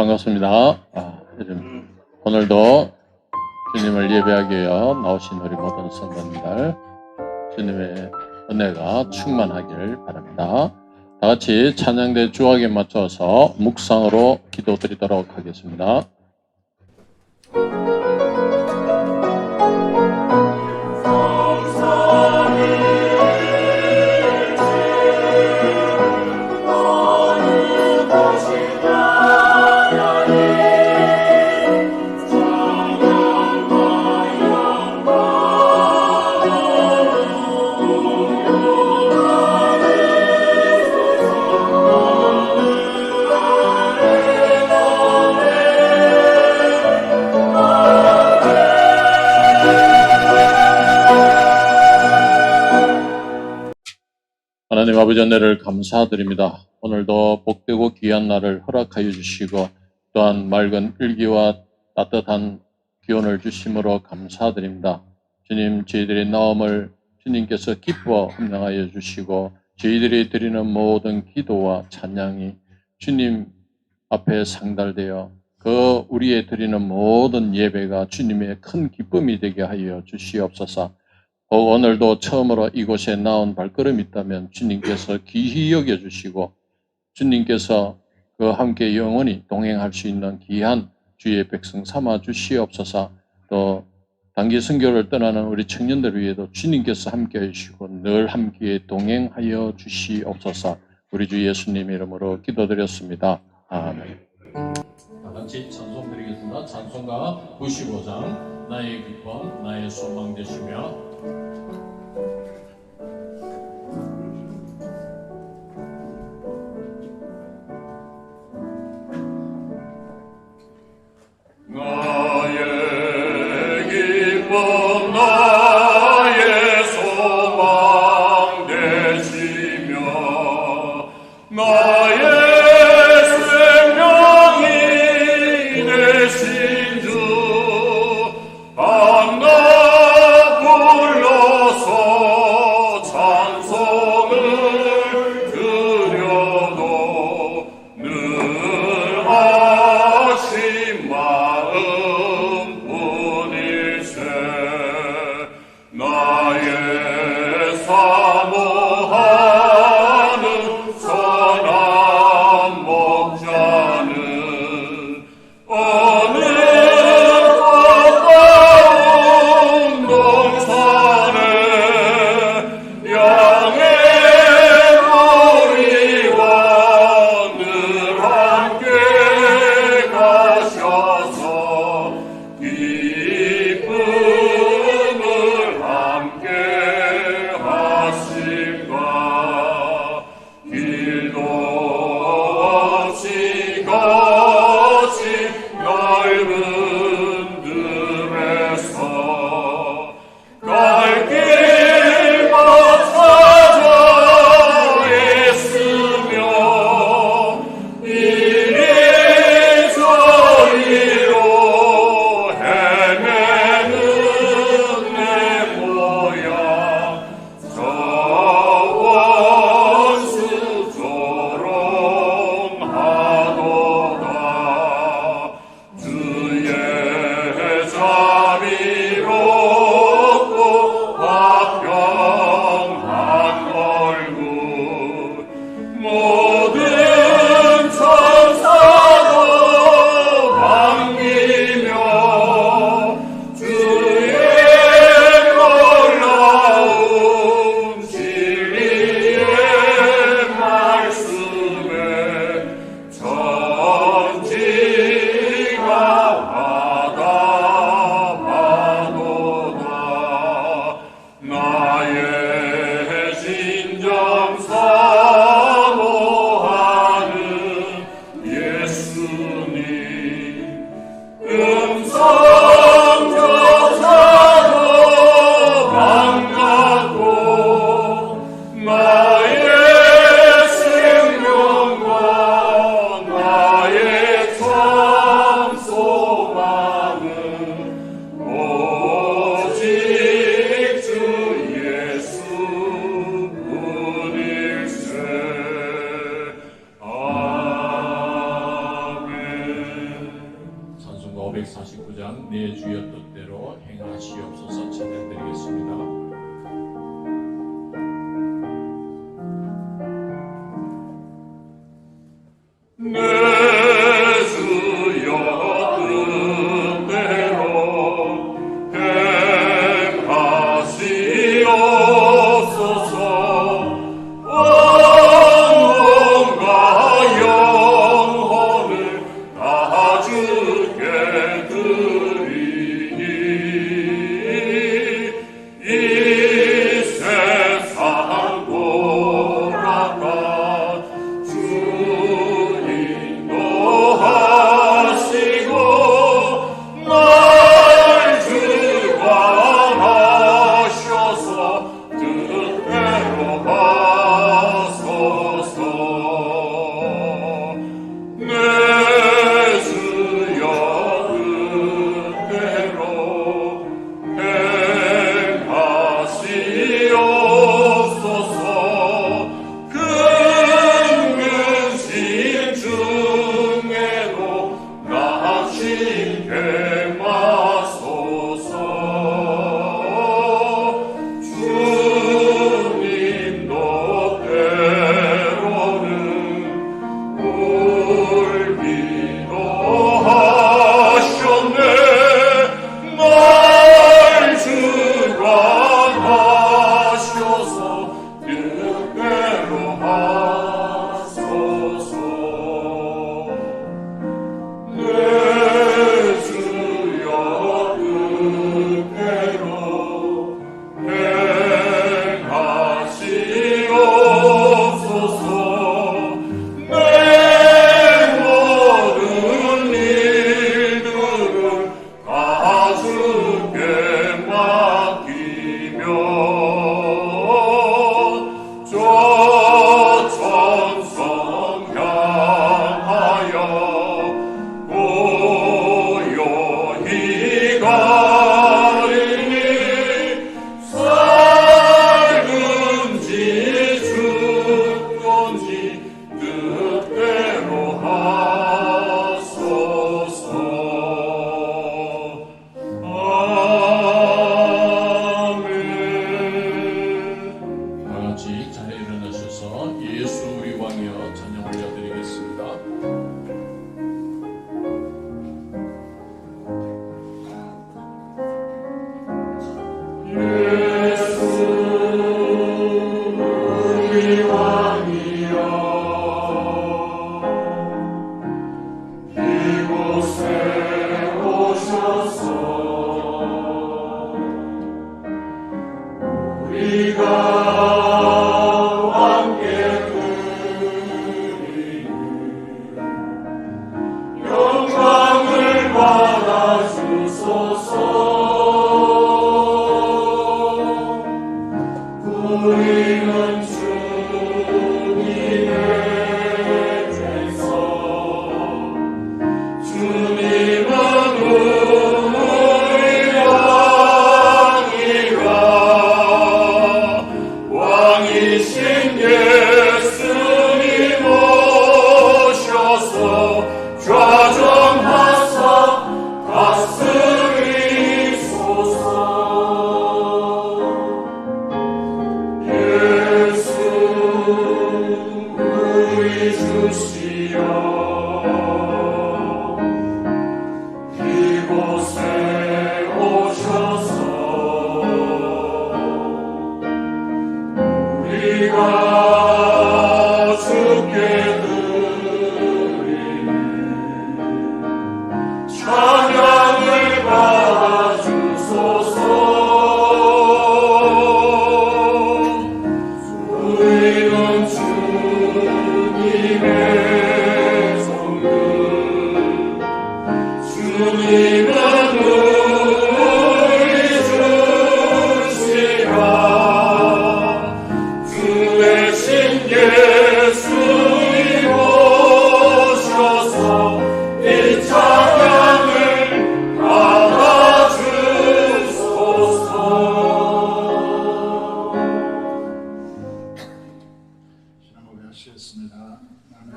반갑습니다. 오늘도 주님을 예배하기 위하여 나오신 우리 모든 성도님들, 주님의 은혜가 충만하길 바랍니다. 다 같이 찬양대 주악에 맞춰서 묵상으로 기도드리도록 하겠습니다. 하나님 아버지 은혜를 감사드립니다. 오늘도 복되고 귀한 날을 허락하여 주시고 또한 맑은 일기와 따뜻한 기온을 주심으로 감사드립니다. 주님, 저희들의 나옴을 주님께서 기뻐 함양하여 주시고 저희들이 드리는 모든 기도와 찬양이 주님 앞에 상달되어 그 우리의 드리는 모든 예배가 주님의 큰 기쁨이 되게 하여 주시옵소서. 오늘도 처음으로 이곳에 나온 발걸음이 있다면 주님께서 귀히 여겨주시고 주님께서 그 함께 영원히 동행할 수 있는 귀한 주의 백성 삼아 주시옵소서. 또 단기 선교를 떠나는 우리 청년들 위에도 주님께서 함께 해주시고 늘 함께 동행하여 주시옵소서. 우리 주 예수님 이름으로 기도드렸습니다. 아멘. 다 같이 찬송 드리겠습니다. 찬송가 95장 나의 기쁨 나의 소망 되시며 찬송가 549장 내 주여 뜻대로 행하시옵소서 찬양드리겠습니다.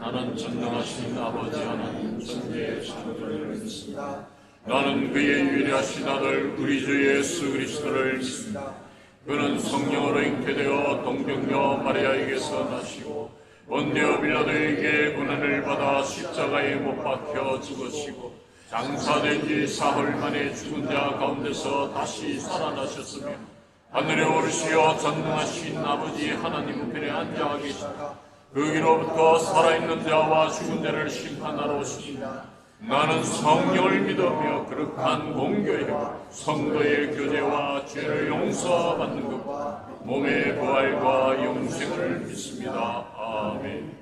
나는 전능하신 아버지 하나님 천지의 창조주를 믿습니다. 나는 그의 유일하신 아들 우리 주 예수 그리스도를 믿습니다. 그는 성령으로 잉태되어 동정녀 마리아에게서 나시고 본디오 빌라도에게 고난을 받아 십자가에 못 박혀 죽으시고 장사된 지 사흘 만에 죽은 자 가운데서 다시 살아나셨으며 하늘에 오르시어 전능하신 아버지 하나님 우편에 앉아 계시다. 거기로부터 살아있는 자와 죽은 자를 심판하러 오십니다. 나는 성령을 믿으며 거룩한 공교회와 성도의 교제와 죄를 용서받는 것과 몸의 부활과 영생을 믿습니다. 아멘.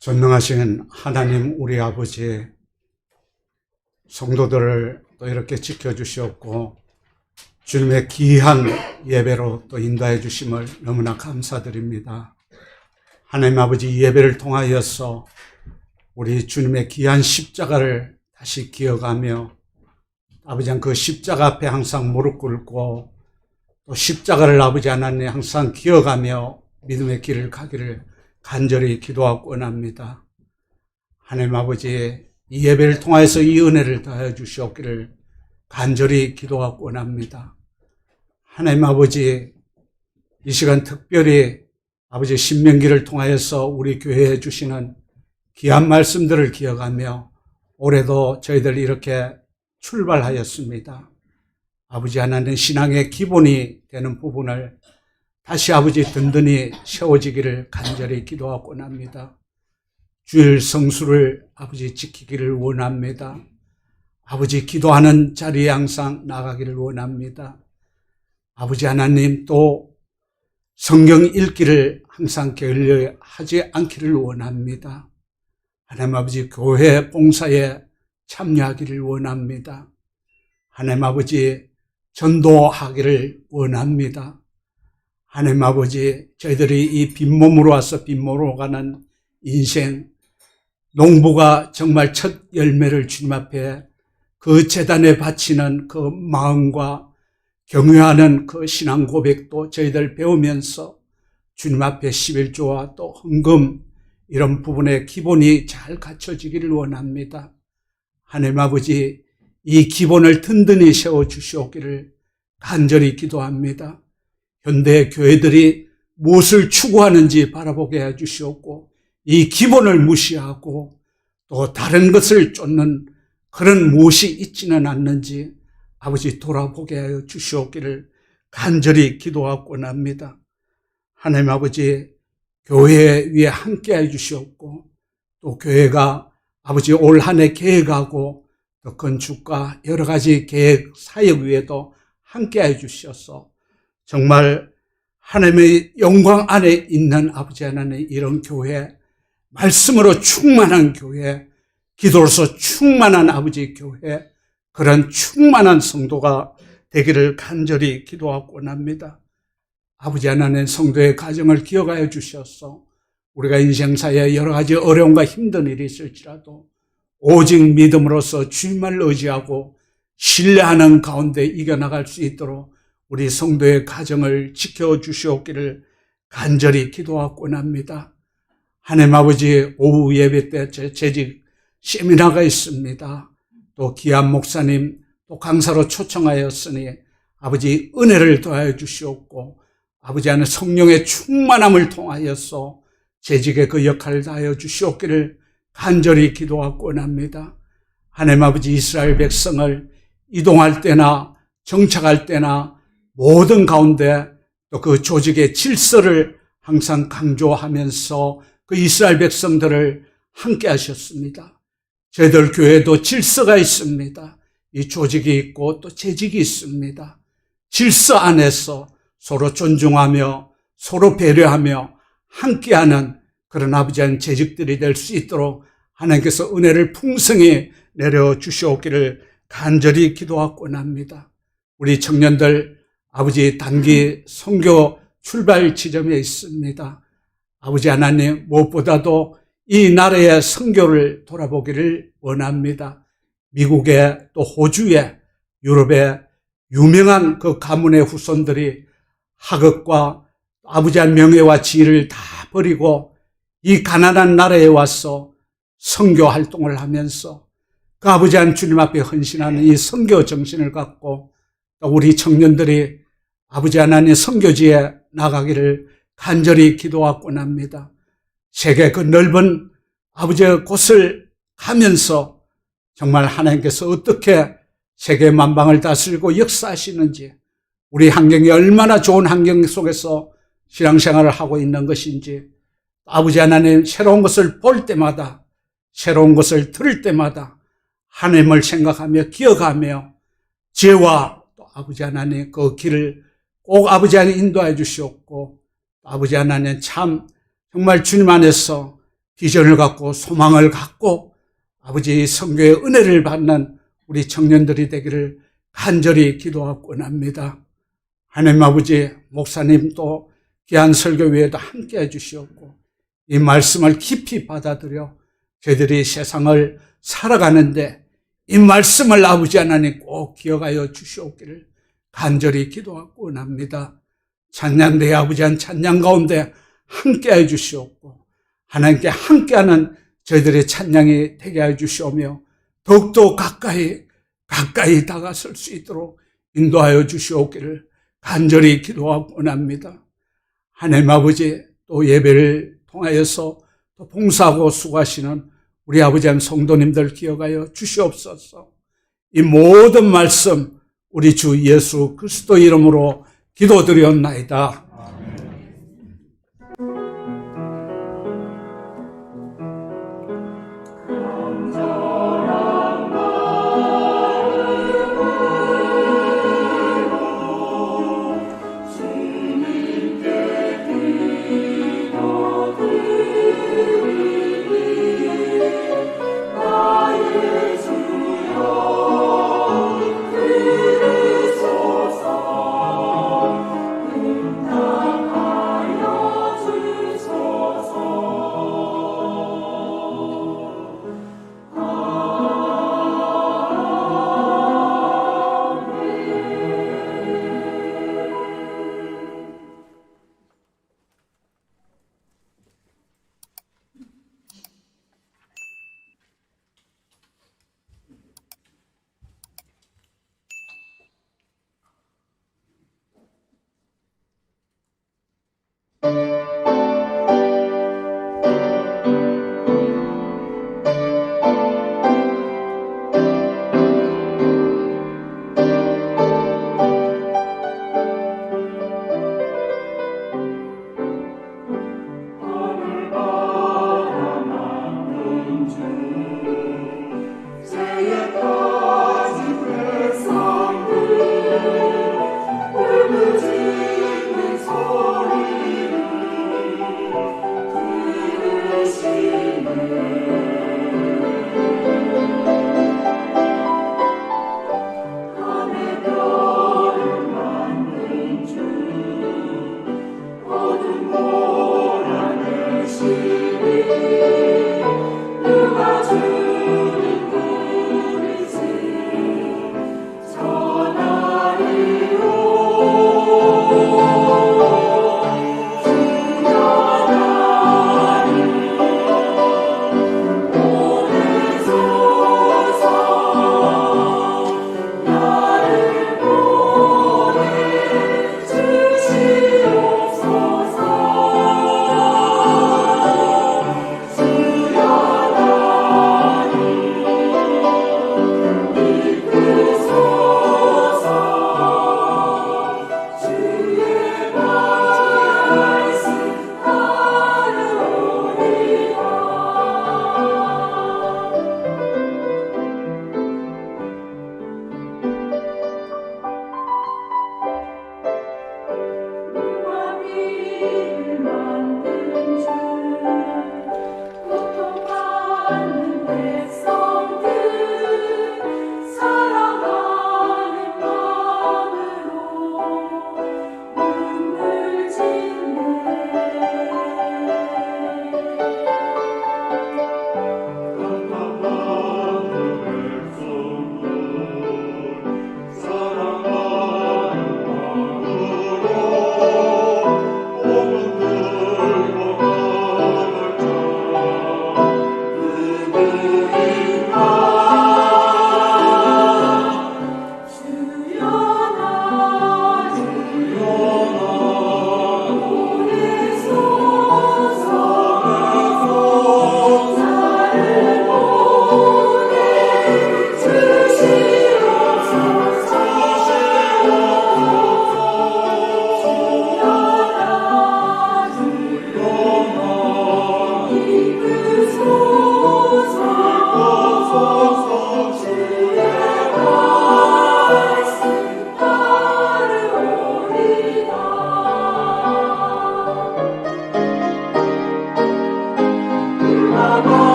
전능하신 하나님 우리 아버지, 성도들을 또 이렇게 지켜주시었고 주님의 귀한 예배로 또 인도해 주심을 너무나 감사드립니다. 하나님 아버지, 이 예배를 통하여서 우리 주님의 귀한 십자가를 다시 기억하며 아버지 그 십자가 앞에 항상 무릎 꿇고 또 십자가를 아버지 하나님 항상 기억하며 믿음의 길을 가기를 간절히 기도하고 원합니다. 하나님 아버지, 이 예배를 통해서 이 은혜를 더하여 주시옵기를 간절히 기도하고 원합니다. 하나님 아버지, 이 시간 특별히 아버지 신명기를 통하여서 우리 교회에 주시는 귀한 말씀들을 기억하며 올해도 저희들 이렇게 출발하였습니다. 아버지 하나님, 신앙의 기본이 되는 부분을 다시 아버지 든든히 세워지기를 간절히 기도하고 원합니다. 주일 성수를 아버지 지키기를 원합니다. 아버지 기도하는 자리에 항상 나가기를 원합니다. 아버지 하나님, 또 성경 읽기를 항상 게을리하지 않기를 원합니다. 하나님 아버지, 교회 봉사에 참여하기를 원합니다. 하나님 아버지, 전도하기를 원합니다. 하나님 아버지, 저희들이 이 빈몸으로 와서 빈몸으로 가는 인생, 농부가 정말 첫 열매를 주님 앞에 그 제단에 바치는 그 마음과 경외하는 그 신앙 고백도 저희들 배우면서 주님 앞에 11조와 또 헌금, 이런 부분의 기본이 잘 갖춰지기를 원합니다. 하나님 아버지, 이 기본을 든든히 세워주시옵기를 간절히 기도합니다. 현대 교회들이 무엇을 추구하는지 바라보게 해주시옵고 이 기본을 무시하고 또 다른 것을 쫓는 그런 무엇이 있지는 않는지 아버지 돌아보게 하여 주시옵기를 간절히 기도하고 원합니다. 하나님 아버지, 교회 위에 함께해 주시옵고 또 교회가 아버지 올 한 해 계획하고 또 건축과 여러 가지 계획 사역 위에도 함께해 주셔서 정말 하나님의 영광 안에 있는 아버지 하나님 이런 교회, 말씀으로 충만한 교회, 기도로서 충만한 아버지 교회, 그런 충만한 성도가 되기를 간절히 기도하고 원합니다. 아버지 하나님 성도의 가정을 기억하여 주셔서 우리가 인생사에 여러 가지 어려움과 힘든 일이 있을지라도 오직 믿음으로써 주님을 의지하고 신뢰하는 가운데 이겨나갈 수 있도록 우리 성도의 가정을 지켜주시옵기를 간절히 기도하고 원합니다. 하나님 아버지 오후 예배 때 재직 세미나가 있습니다. 또 귀한 목사님 또 강사로 초청하였으니 아버지 은혜를 더하여 주시옵고 아버지 하나님 성령의 충만함을 통하여서 재직의 그 역할을 다하여 주시옵기를 간절히 기도하고 원합니다. 하나님 아버지 이스라엘 백성을 이동할 때나 정착할 때나 모든 가운데 또 그 조직의 질서를 항상 강조하면서 그 이스라엘 백성들을 함께 하셨습니다. 저희들 교회도 질서가 있습니다. 이 조직이 있고 또 재직이 있습니다. 질서 안에서 서로 존중하며 서로 배려하며 함께하는 그런 아버지 하나님 재직들이 될 수 있도록 하나님께서 은혜를 풍성히 내려주시옵기를 간절히 기도하고 원합니다. 우리 청년들 아버지 단기 선교 출발 지점에 있습니다. 아버지 하나님 무엇보다도 이 나라의 선교를 돌아보기를 원합니다. 미국에 또 호주에 유럽에 유명한 그 가문의 후손들이 학업과 아버지 한 명예와 지위를 다 버리고 이 가난한 나라에 와서 선교 활동을 하면서 그 아버지 한 주님 앞에 헌신하는 이 선교 정신을 갖고 우리 청년들이 아버지 하나님 선교지에 나가기를 간절히 기도하고 원합니다. 세계 그 넓은 아버지의 곳을 가면서 정말 하나님께서 어떻게 세계 만방을 다스리고 역사하시는지 우리 환경이 얼마나 좋은 환경 속에서 신앙생활을 하고 있는 것인지 아버지 하나님 새로운 것을 볼 때마다 새로운 것을 들을 때마다 하나님을 생각하며 기억하며 죄와 또 아버지 하나님 그 길을 꼭 아버지 하나님 인도해 주시옵고 아버지 하나님 참 정말 주님 안에서 비전을 갖고 소망을 갖고 아버지 성교의 은혜를 받는 우리 청년들이 되기를 간절히 기도하고 원합니다. 하나님 아버지 목사님 또 귀한 설교 외에도 함께해 주시옵고 이 말씀을 깊이 받아들여 저희들이 세상을 살아가는데 이 말씀을 아버지 하나님 꼭 기억하여 주시옵기를 간절히 기도하고 원합니다. 찬양대의 아버지 한 찬양 가운데 함께해 주시옵고 하나님께 함께하는 저희들의 찬양이 되게 해 주시오며 더욱더 가까이 다가설 수 있도록 인도하여 주시옵기를 간절히 기도하고 원합니다. 하나님 아버지 또 예배를 통하여서 또 봉사하고 수고하시는 우리 아버지 한 성도님들 기억하여 주시옵소서. 이 모든 말씀 우리 주 예수 그리스도 이름으로 기도드렸나이다.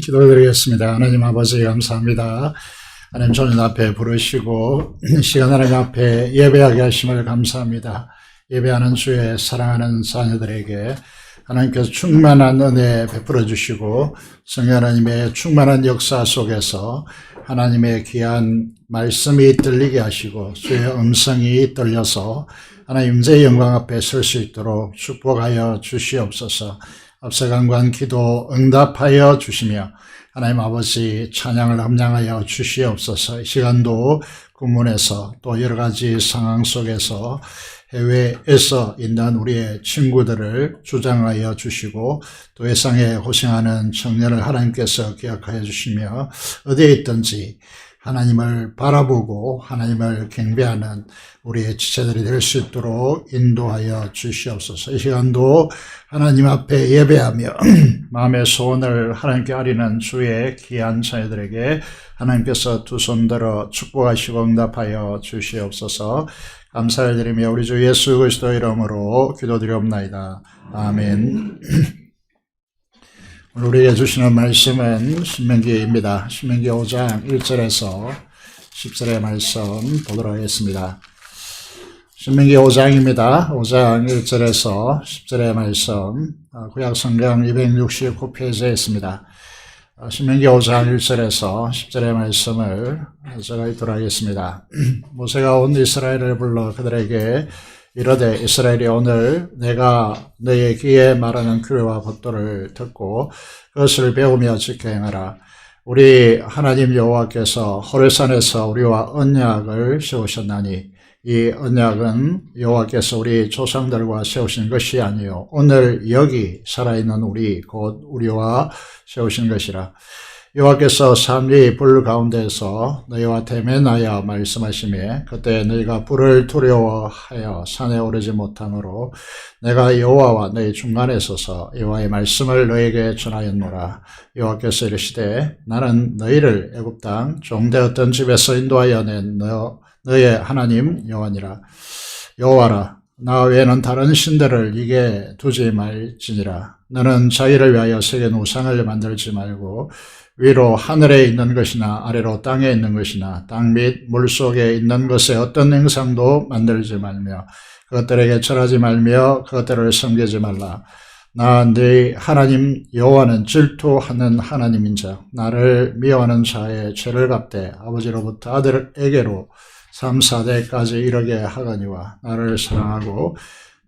기도드리겠습니다. 하나님 아버지 감사합니다. 하나님 주님 앞에 부르시고 시간 하나님 앞에 예배하게 하심을 감사합니다. 예배하는 주의 사랑하는 자녀들에게 하나님께서 충만한 은혜 베풀어 주시고 성령 하나님의 충만한 역사 속에서 하나님의 귀한 말씀이 들리게 하시고 주의 음성이 들려서 하나님 임재의 영광 앞에 설 수 있도록 축복하여 주시옵소서. 앞서 간구한 기도 응답하여 주시며 하나님 아버지 찬양을 함량하여 주시옵소서. 이 시간도 군문에서 또 여러 가지 상황 속에서 해외에서 있는 우리의 친구들을 주장하여 주시고 또 외상에 고생하는 청년을 하나님께서 기억하여 주시며 어디에 있든지 하나님을 바라보고 하나님을 경배하는 우리의 지체들이 될 수 있도록 인도하여 주시옵소서. 이 시간도 하나님 앞에 예배하며 마음의 소원을 하나님께 아리는 주의 귀한 자녀들에게 하나님께서 두 손 들어 축복하시고 응답하여 주시옵소서. 감사를 드리며 우리 주 예수 그리스도 이름으로 기도드리옵나이다. 아멘. 오늘 우리에게 주시는 말씀은 신명기입니다. 신명기 5장 1절에서 10절의 말씀 보도록 하겠습니다. 신명기 5장입니다. 5장 1절에서 10절의 말씀, 구약성경 269페이지에 있습니다. 신명기 5장 1절에서 10절의 말씀을 제가 읽도록 하겠습니다. 모세가 온 이스라엘을 불러 그들에게 이르되 이스라엘이 오늘 내가 너의 귀에 말하는 규례와 법도를 듣고 그것을 배우며 지켜 행하라. 우리 하나님 여호와께서 호레산에서 우리와 언약을 세우셨나니 이 언약은 여호와께서 우리 조상들과 세우신 것이 아니요 오늘 여기 살아있는 우리 곧 우리와 세우신 것이라. 여호와께서 삼위 불 가운데서 너희와 대면하여 말씀하시매 그때 너희가 불을 두려워하여 산에 오르지 못하므로 내가 여호와와 너희 중간에 서서 여호와의 말씀을 너희에게 전하였노라. 여호와께서 이르시되 나는 너희를 애굽 땅 종되었던 집에서 인도하여 낸 너의 하나님 여호와니라. 여호와라 나 외에는 다른 신들을 네게 두지 말지니라. 너는 자기를 위하여 새긴 우상을 만들지 말고 위로 하늘에 있는 것이나 아래로 땅에 있는 것이나 땅 및 물속에 있는 것에 어떤 형상도 만들지 말며 그것들에게 절하지 말며 그것들을 섬기지 말라. 나 네 하나님 여호와는 질투하는 하나님인즉 나를 미워하는 자의 죄를 갚되 아버지로부터 아들에게로 3, 4대까지 이르게 하거니와 나를 사랑하고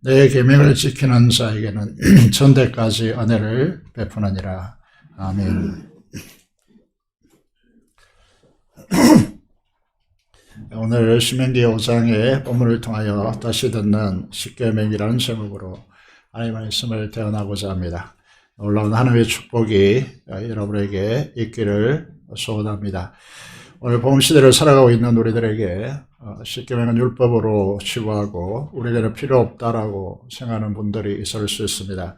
내 계명을 지키는 자에게는 전대까지 은혜를 베푸느니라. 아멘. 오늘 신명기 5장의 본문을 통하여 다시 듣는 십계명이라는 제목으로 하나님의 말씀을 대언하고자 합니다. 놀라운 하나님의 축복이 여러분에게 있기를 소원합니다. 오늘 복음 시대를 살아가고 있는 우리들에게 십계명은 율법으로 치부하고 우리에게는 필요 없다라고 생각하는 분들이 있을 수 있습니다.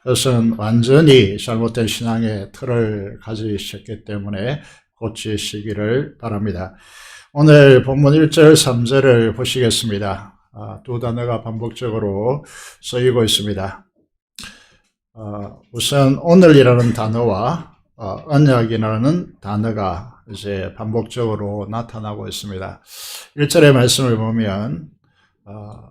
그것은 완전히 잘못된 신앙의 틀을 가지셨기 때문에 고치시기를 바랍니다. 오늘 본문 1절 3절을 보시겠습니다. 두 단어가 반복적으로 쓰이고 있습니다. 우선 오늘이라는 단어와 언약이라는 단어가 이제 반복적으로 나타나고 있습니다. 1절의 말씀을 보면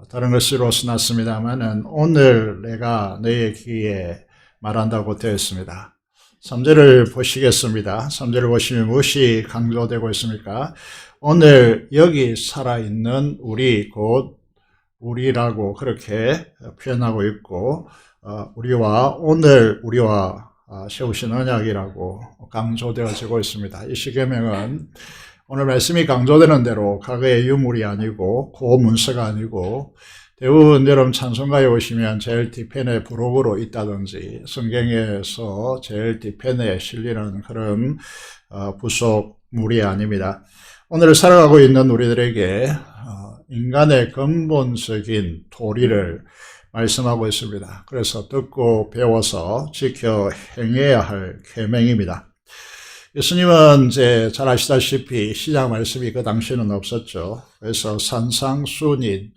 다른 것으로 써놨습니다만은 오늘 내가 너의 귀에 말한다고 되어 있습니다. 3절을 보시겠습니다. 3절을 보시면 무엇이 강조되고 있습니까? 오늘 여기 살아있는 우리 곧 우리라고 그렇게 표현하고 있고 우리와 오늘 우리와 세우신 언약이라고 강조되어지고 있습니다. 이 십계명은 오늘 말씀이 강조되는 대로 과거의 유물이 아니고 고문서가 아니고 대부분 여러분 찬송가에 오시면 제일 뒤편에 부록으로 있다든지 성경에서 제일 뒤편에 실리는 그런 부속물이 아닙니다. 오늘 살아가고 있는 우리들에게 인간의 근본적인 도리를 말씀하고 있습니다. 그래서 듣고 배워서 지켜 행해야 할 계명입니다. 예수님은 이제 잘 아시다시피 시작 말씀이 그 당시에는 없었죠. 그래서 산상순인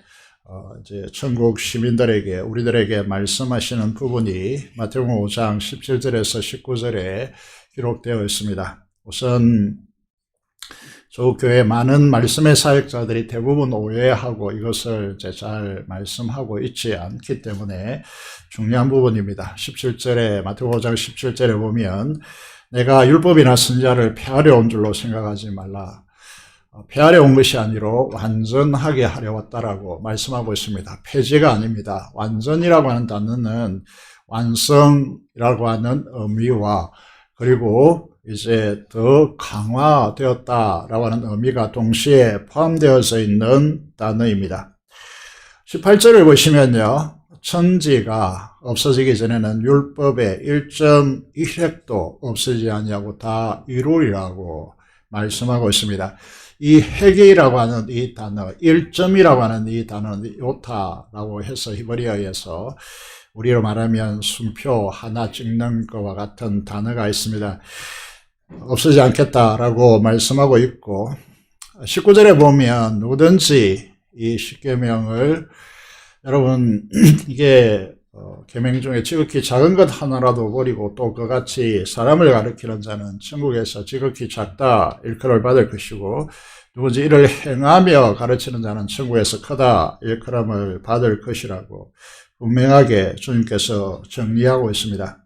이제 천국 시민들에게 우리들에게 말씀하시는 부분이 마태복음 5장 17절에서 19절에 기록되어 있습니다. 우선 조교회 많은 말씀의 사역자들이 대부분 오해하고 이것을 이제 잘 말씀하고 있지 않기 때문에 중요한 부분입니다. 17절에 마태복음 5장 17절에 보면 내가 율법이나 선지자를 폐하려 온 줄로 생각하지 말라. 폐하려 온 것이 아니라 완전하게 하려 왔다라고 말씀하고 있습니다. 폐지가 아닙니다. 완전이라고 하는 단어는 완성이라고 하는 의미와 그리고 이제 더 강화되었다라고 하는 의미가 동시에 포함되어져 있는 단어입니다. 18절을 보시면요. 천지가 없어지기 전에는 율법의 1.1획도 없어지지 아니하고 다 이루리라고 말씀하고 있습니다. 이 회개라고 하는 이 단어, 1점이라고 하는 이 단어는 요타라고 해서 히브리어에서 우리로 말하면 순표 하나 찍는 것과 같은 단어가 있습니다. 없어지지 않겠다라고 말씀하고 있고 19절에 보면 누구든지 이 십계명을 여러분 이게 계명 중에 지극히 작은 것 하나라도 버리고 또 그같이 사람을 가르치는 자는 천국에서 지극히 작다 일컬음을 받을 것이고 누구든지 이를 행하며 가르치는 자는 천국에서 크다 일컬음을 받을 것이라고 분명하게 주님께서 정리하고 있습니다.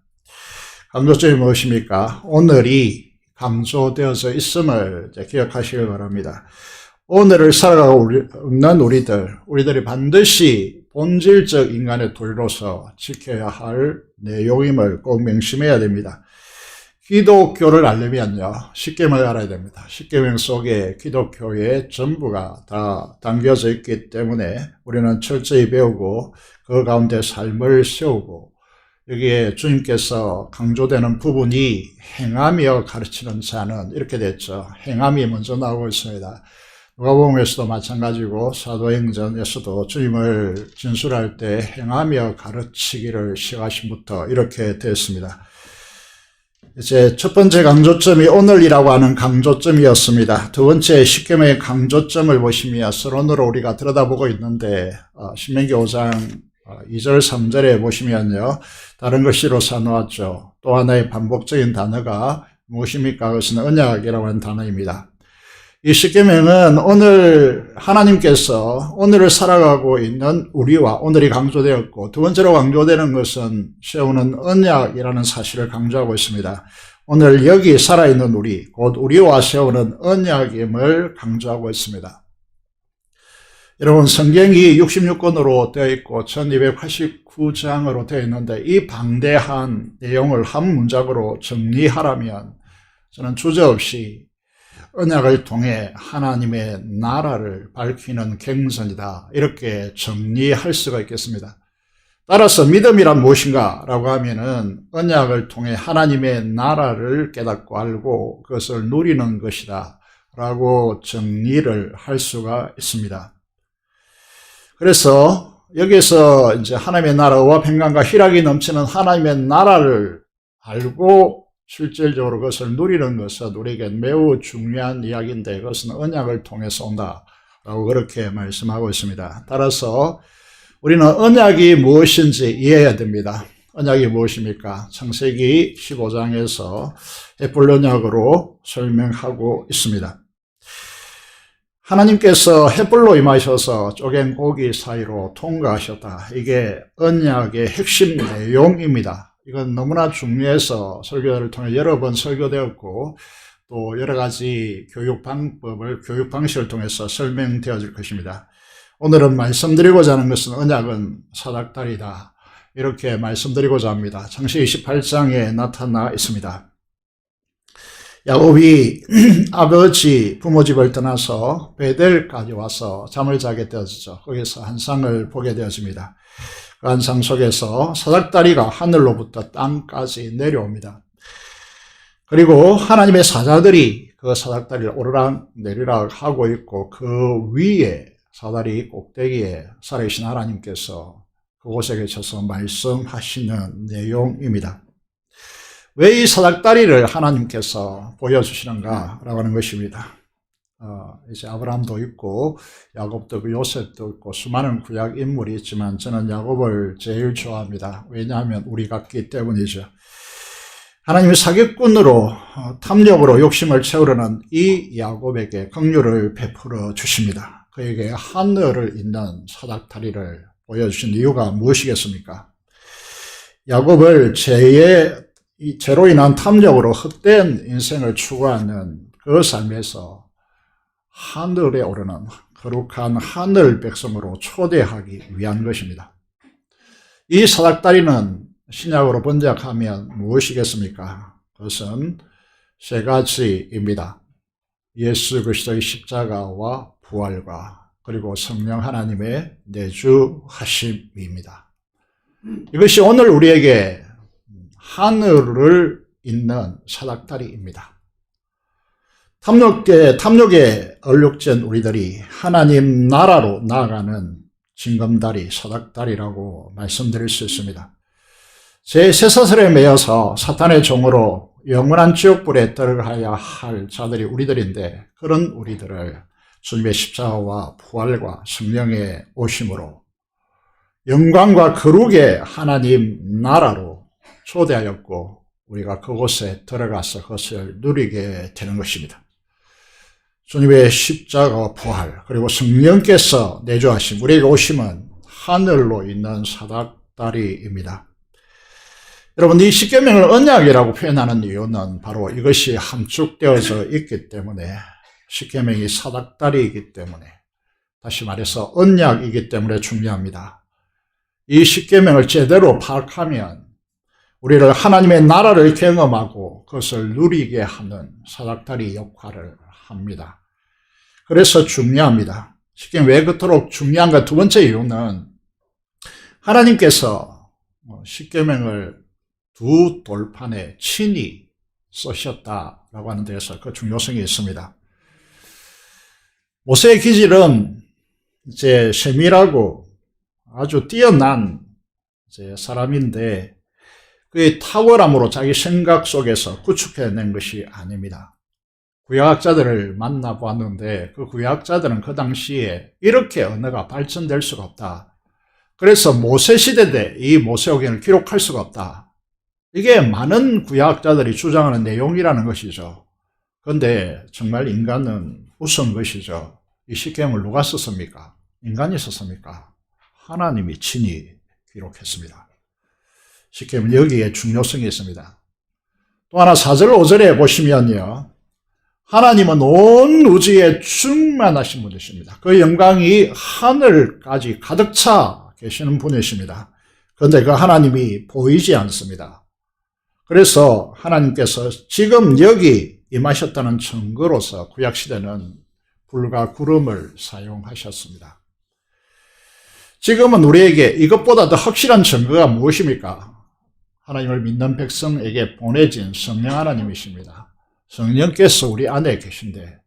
강조점이 무엇입니까? 오늘이 강조되어져 있음을 기억하시길 바랍니다. 오늘을 살아가고 있는 우리들이 반드시 본질적 인간의 도리로서 지켜야 할 내용임을 꼭 명심해야 됩니다. 기독교를 알려면요, 십계명을 알아야 됩니다. 십계명 속에 기독교의 전부가 다 담겨져 있기 때문에 우리는 철저히 배우고 그 가운데 삶을 세우고 여기에 주님께서 강조되는 부분이 행하며 가르치는 자는 이렇게 됐죠. 행함이 먼저 나오고 있습니다. 누가복음에서도 마찬가지고 사도행전에서도 주님을 진술할 때 행하며 가르치기를 시작하심부터 이렇게 되었습니다. 이제 첫 번째 강조점이 오늘이라고 하는 강조점이었습니다. 두 번째 십계명의 강조점을 보시면 서론으로 우리가 들여다보고 있는데 신명기 5장 2절 3절에 보시면요, 다른 글씨로 써놓았죠. 또 하나의 반복적인 단어가 무엇입니까? 그것은 언약이라고 하는 단어입니다. 이 십계명은 오늘 하나님께서 오늘을 살아가고 있는 우리와 오늘이 강조되었고 두 번째로 강조되는 것은 세우는 언약이라는 사실을 강조하고 있습니다. 오늘 여기 살아있는 우리, 곧 우리와 세우는 언약임을 강조하고 있습니다. 여러분, 성경이 66권으로 되어 있고 1289장으로 되어 있는데 이 방대한 내용을 한 문장으로 정리하라면 저는 주저없이 언약을 통해 하나님의 나라를 밝히는 경전이다, 이렇게 정리할 수가 있겠습니다. 따라서 믿음이란 무엇인가 라고 하면은 언약을 통해 하나님의 나라를 깨닫고 알고 그것을 누리는 것이다 라고 정리를 할 수가 있습니다. 그래서 여기서 이제 하나님의 나라와 평강과 희락이 넘치는 하나님의 나라를 알고 실질적으로 그것을 누리는 것은 우리에게 매우 중요한 이야기인데 그것은 언약을 통해서 온다라고 그렇게 말씀하고 있습니다. 따라서 우리는 언약이 무엇인지 이해해야 됩니다. 언약이 무엇입니까? 창세기 15장에서 헷불 언약으로 설명하고 있습니다. 하나님께서 햇불로 임하셔서 쪼갠 고기 사이로 통과하셨다. 이게 언약의 핵심 내용입니다. 이건 너무나 중요해서 설교를 통해 여러 번 설교되었고 또 여러 가지 교육 방식을 통해서 설명되어질 것입니다. 오늘은 말씀드리고자 하는 것은 언약은 사닥다리다, 이렇게 말씀드리고자 합니다. 창세기 28장에 나타나 있습니다. 야곱이 아버지 부모 집을 떠나서 베델까지 와서 잠을 자게 되어지죠. 거기서 한 쌍을 보게 되어집니다. 그 한 쌍 속에서 사닥다리가 하늘로부터 땅까지 내려옵니다. 그리고 하나님의 사자들이 그 사닥다리를 오르락 내리락 하고 있고 그 위에 사다리 꼭대기에 살아계신 하나님께서 그곳에 계셔서 말씀하시는 내용입니다. 왜 이 사닥다리를 하나님께서 보여주시는가 라고 하는 것입니다. 이제 아브라함도 있고 야곱도 있고 요셉도 있고 수많은 구약 인물이 있지만 저는 야곱을 제일 좋아합니다. 왜냐하면 우리 같기 때문이죠. 하나님의 사기꾼으로 탐욕으로 욕심을 채우려는 이 야곱에게 긍휼을 베풀어 주십니다. 그에게 하늘을 잇는 사닥다리를 보여주신 이유가 무엇이겠습니까? 야곱을 죄로 인한 탐욕으로 헛된 인생을 추구하는 그 삶에서 하늘에 오르는 거룩한 하늘 백성으로 초대하기 위한 것입니다. 이 사닥다리는 신약으로 번역하면 무엇이겠습니까? 그것은 세 가지입니다. 예수 그리스도의 십자가와 부활과 그리고 성령 하나님의 내주하심입니다. 이것이 오늘 우리에게 하늘을 잇는 사닥다리입니다. 탐욕에 얼룩진 우리들이 하나님 나라로 나아가는 징검다리, 사닥다리라고 말씀드릴 수 있습니다. 제 쇠사슬에 매여서 사탄의 종으로 영원한 지옥불에 들어가야 할 자들이 우리들인데, 그런 우리들을 주님의 십자가와 부활과 성령의 오심으로 영광과 거룩의 하나님 나라로 초대하였고, 우리가 그곳에 들어가서 그것을 누리게 되는 것입니다. 주님의 십자가와 부활, 그리고 성령께서 내주하신 우리에게 오심은 하늘로 있는 사닥다리입니다. 여러분, 이 십계명을 언약이라고 표현하는 이유는 바로 이것이 함축되어져 있기 때문에, 십계명이 사닥다리이기 때문에, 다시 말해서 언약이기 때문에 중요합니다. 이 십계명을 제대로 파악하면 우리를 하나님의 나라를 경험하고 그것을 누리게 하는 사닥다리 역할을 합니다. 그래서 중요합니다. 십계명 왜 그토록 중요한가? 두 번째 이유는 하나님께서 십계명을 두 돌판에 친히 쓰셨다라고 하는 데에서 그 중요성이 있습니다. 모세의 기질은 이제 세밀하고 아주 뛰어난 사람인데, 그의 탁월함으로 자기 생각 속에서 구축해낸 것이 아닙니다. 구약학자들을 만나보았는데 그 구약학자들은 그 당시에 이렇게 언어가 발전될 수가 없다. 그래서 모세 시대 때 이 모세오경을 기록할 수가 없다. 이게 많은 구약학자들이 주장하는 내용이라는 것이죠. 그런데 정말 인간은 우스운 것이죠. 이 십계명을 누가 썼습니까? 인간이 썼습니까? 하나님이 친히 기록했습니다. 십계명 여기에 중요성이 있습니다. 또 하나 4절 5절에 보시면요, 하나님은 온 우주에 충만하신 분이십니다. 그 영광이 하늘까지 가득 차 계시는 분이십니다. 그런데 그 하나님이 보이지 않습니다. 그래서 하나님께서 지금 여기 임하셨다는 증거로서 구약시대는 불과 구름을 사용하셨습니다. 지금은 우리에게 이것보다 더 확실한 증거가 무엇입니까? 하나님을 믿는 백성에게 보내진 성령 하나님이십니다. 성령께서 우리 안에 계신데,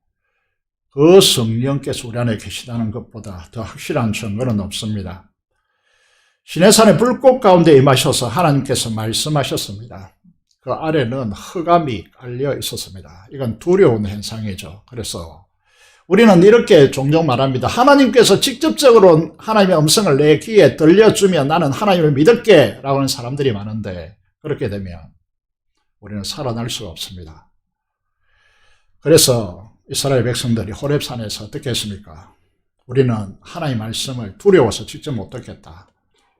그 성령께서 우리 안에 계시다는 것보다 더 확실한 증거는 없습니다. 시내산의 불꽃 가운데 임하셔서 하나님께서 말씀하셨습니다. 그 아래는 흑암이 깔려 있었습니다. 이건 두려운 현상이죠. 그래서 우리는 이렇게 종종 말합니다. 하나님께서 직접적으로 하나님의 음성을 내 귀에 들려주면 나는 하나님을 믿을게 라고 하는 사람들이 많은데, 그렇게 되면 우리는 살아날 수가 없습니다. 그래서 이스라엘 백성들이 호렙산에서 어떻게 했습니까? 우리는 하나님의 말씀을 두려워서 직접 못 듣겠다.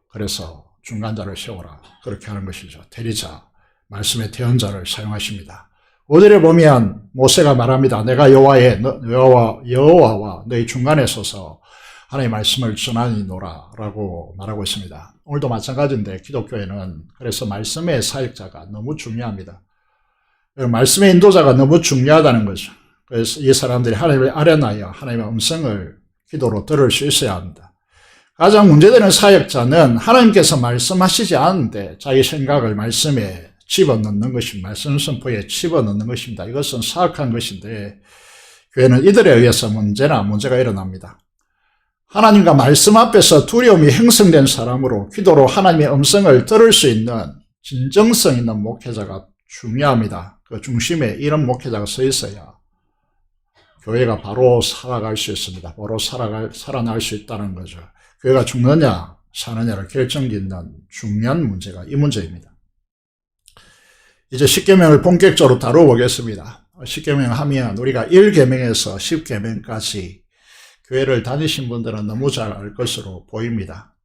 그래서 중간자를 세워라. 그렇게 하는 것이죠. 대리자, 말씀의 대언자를 사용하십니다. 5절에 보면 모세가 말합니다. 내가 여호와와 너희 중간에 서서 하나님의 말씀을 전하니노라 라고 말하고 있습니다. 오늘도 마찬가지인데 기독교에는 그래서 말씀의 사역자가 너무 중요합니다. 말씀의 인도자가 너무 중요하다는 거죠. 그래서 이 사람들이 하나님을 아뢰나여 하나님의 음성을 기도로 들을 수 있어야 합니다. 가장 문제되는 사역자는 하나님께서 말씀하시지 않는데 자기 생각을 말씀에 집어넣는 것입니다. 말씀 선포에 집어넣는 것입니다. 이것은 사악한 것인데, 교회는 이들에 의해서 문제가 일어납니다. 하나님과 말씀 앞에서 두려움이 형성된 사람으로 기도로 하나님의 음성을 들을 수 있는 진정성 있는 목회자가 중요합니다. 그 중심에 이런 목회자가 서 있어야 교회가 바로 살아갈 수 있습니다. 바로 살아날 수 있다는 거죠. 교회가 죽느냐 사느냐를 결정짓는 중요한 문제가 이 문제입니다. 이제 십계명을 본격적으로 다뤄보겠습니다. 십계명 하면 우리가 1계명에서 10계명까지 교회를 다니신 분들은 너무 잘 알 것으로 보입니다.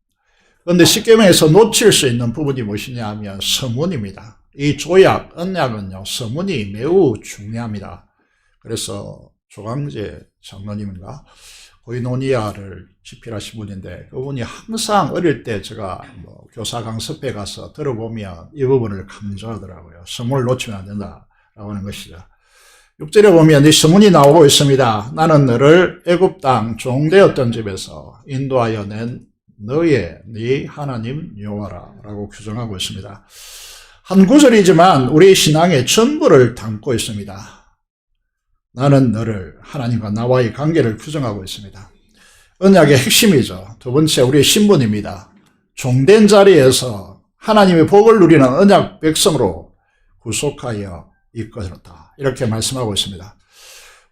그런데 십계명에서 놓칠 수 있는 부분이 무엇이냐 하면 서문입니다. 이 조약, 언약은요, 서문이 매우 중요합니다. 그래서 조광재 장로님인가 고이노니아를 집필하신 분인데, 그분이 항상 어릴 때 제가 교사 강습회 가서 들어보면 이 부분을 강조하더라고요. 서문을 놓치면 안 된다라고 하는 것이죠. 6절에 보면 이 서문이 나오고 있습니다. 나는 너를 애굽 땅 종되었던 집에서 인도하여 낸 네 하나님 여호와라 라고 규정하고 있습니다. 한 구절이지만 우리 신앙의 전부를 담고 있습니다. 나는 너를, 하나님과 나와의 관계를 규정하고 있습니다. 언약의 핵심이죠. 두 번째, 우리의 신분입니다. 종된 자리에서 하나님의 복을 누리는 언약 백성으로 구속하여 이끌었다. 이렇게 말씀하고 있습니다.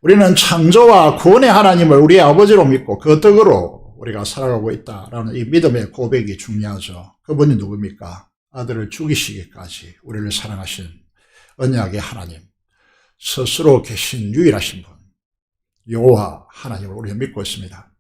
우리는 창조와 구원의 하나님을 우리의 아버지로 믿고 그 덕으로 우리가 살아가고 있다라는 이 믿음의 고백이 중요하죠. 그분이 누굽니까? 아들을 죽이시기까지 우리를 사랑하신 언약의 하나님, 스스로 계신 유일하신 분, 여호와 하나님을 우리가 믿고 있습니다.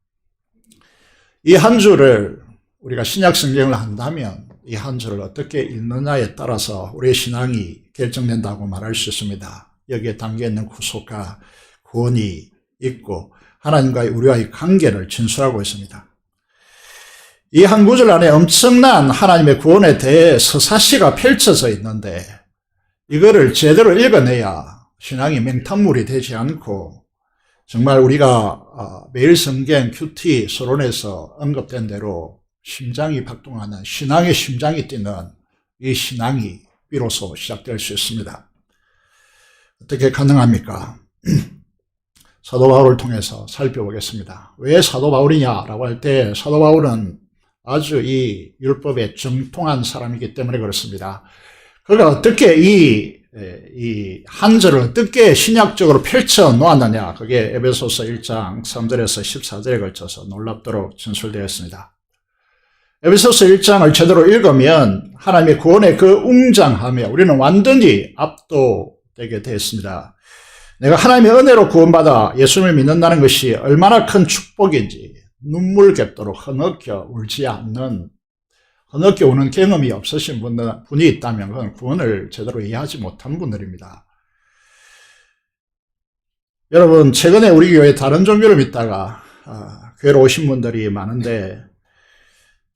이 한 주를 우리가 신약 성경을 한다면 이 한 주를 어떻게 읽느냐에 따라서 우리의 신앙이 결정된다고 말할 수 있습니다. 여기에 담겨있는 구속과 구원이 있고 하나님과의 우리와의 관계를 진술하고 있습니다. 이 한 구절 안에 엄청난 하나님의 구원에 대해 서사시가 펼쳐져 있는데 이거를 제대로 읽어내야 신앙이 맹탕물이 되지 않고 정말 우리가 매일 성경 큐티 서론에서 언급된 대로 심장이 박동하는 신앙의 심장이 뛰는 이 신앙이 비로소 시작될 수 있습니다. 어떻게 가능합니까? 사도 바울을 통해서 살펴보겠습니다. 왜 사도 바울이냐라고 할 때 사도 바울은 아주 이 율법에 정통한 사람이기 때문에 그렇습니다. 그가 어떻게 이 한절을 어떻게 신약적으로 펼쳐 놓았느냐, 그게 에베소서 1장 3절에서 14절에 걸쳐서 놀랍도록 진술되었습니다. 에베소서 1장을 제대로 읽으면 하나님의 구원의 그 웅장함에 우리는 완전히 압도되게 되었습니다. 내가 하나님의 은혜로 구원받아 예수님을 믿는다는 것이 얼마나 큰 축복인지 눈물겹도록 흐느껴 울지 않는, 흐느껴 우는 경험이 없으신 분이 있다면 그건 구원을 제대로 이해하지 못한 분들입니다. 여러분, 최근에 우리 교회 다른 종교를 믿다가 교회로 오신 분들이 많은데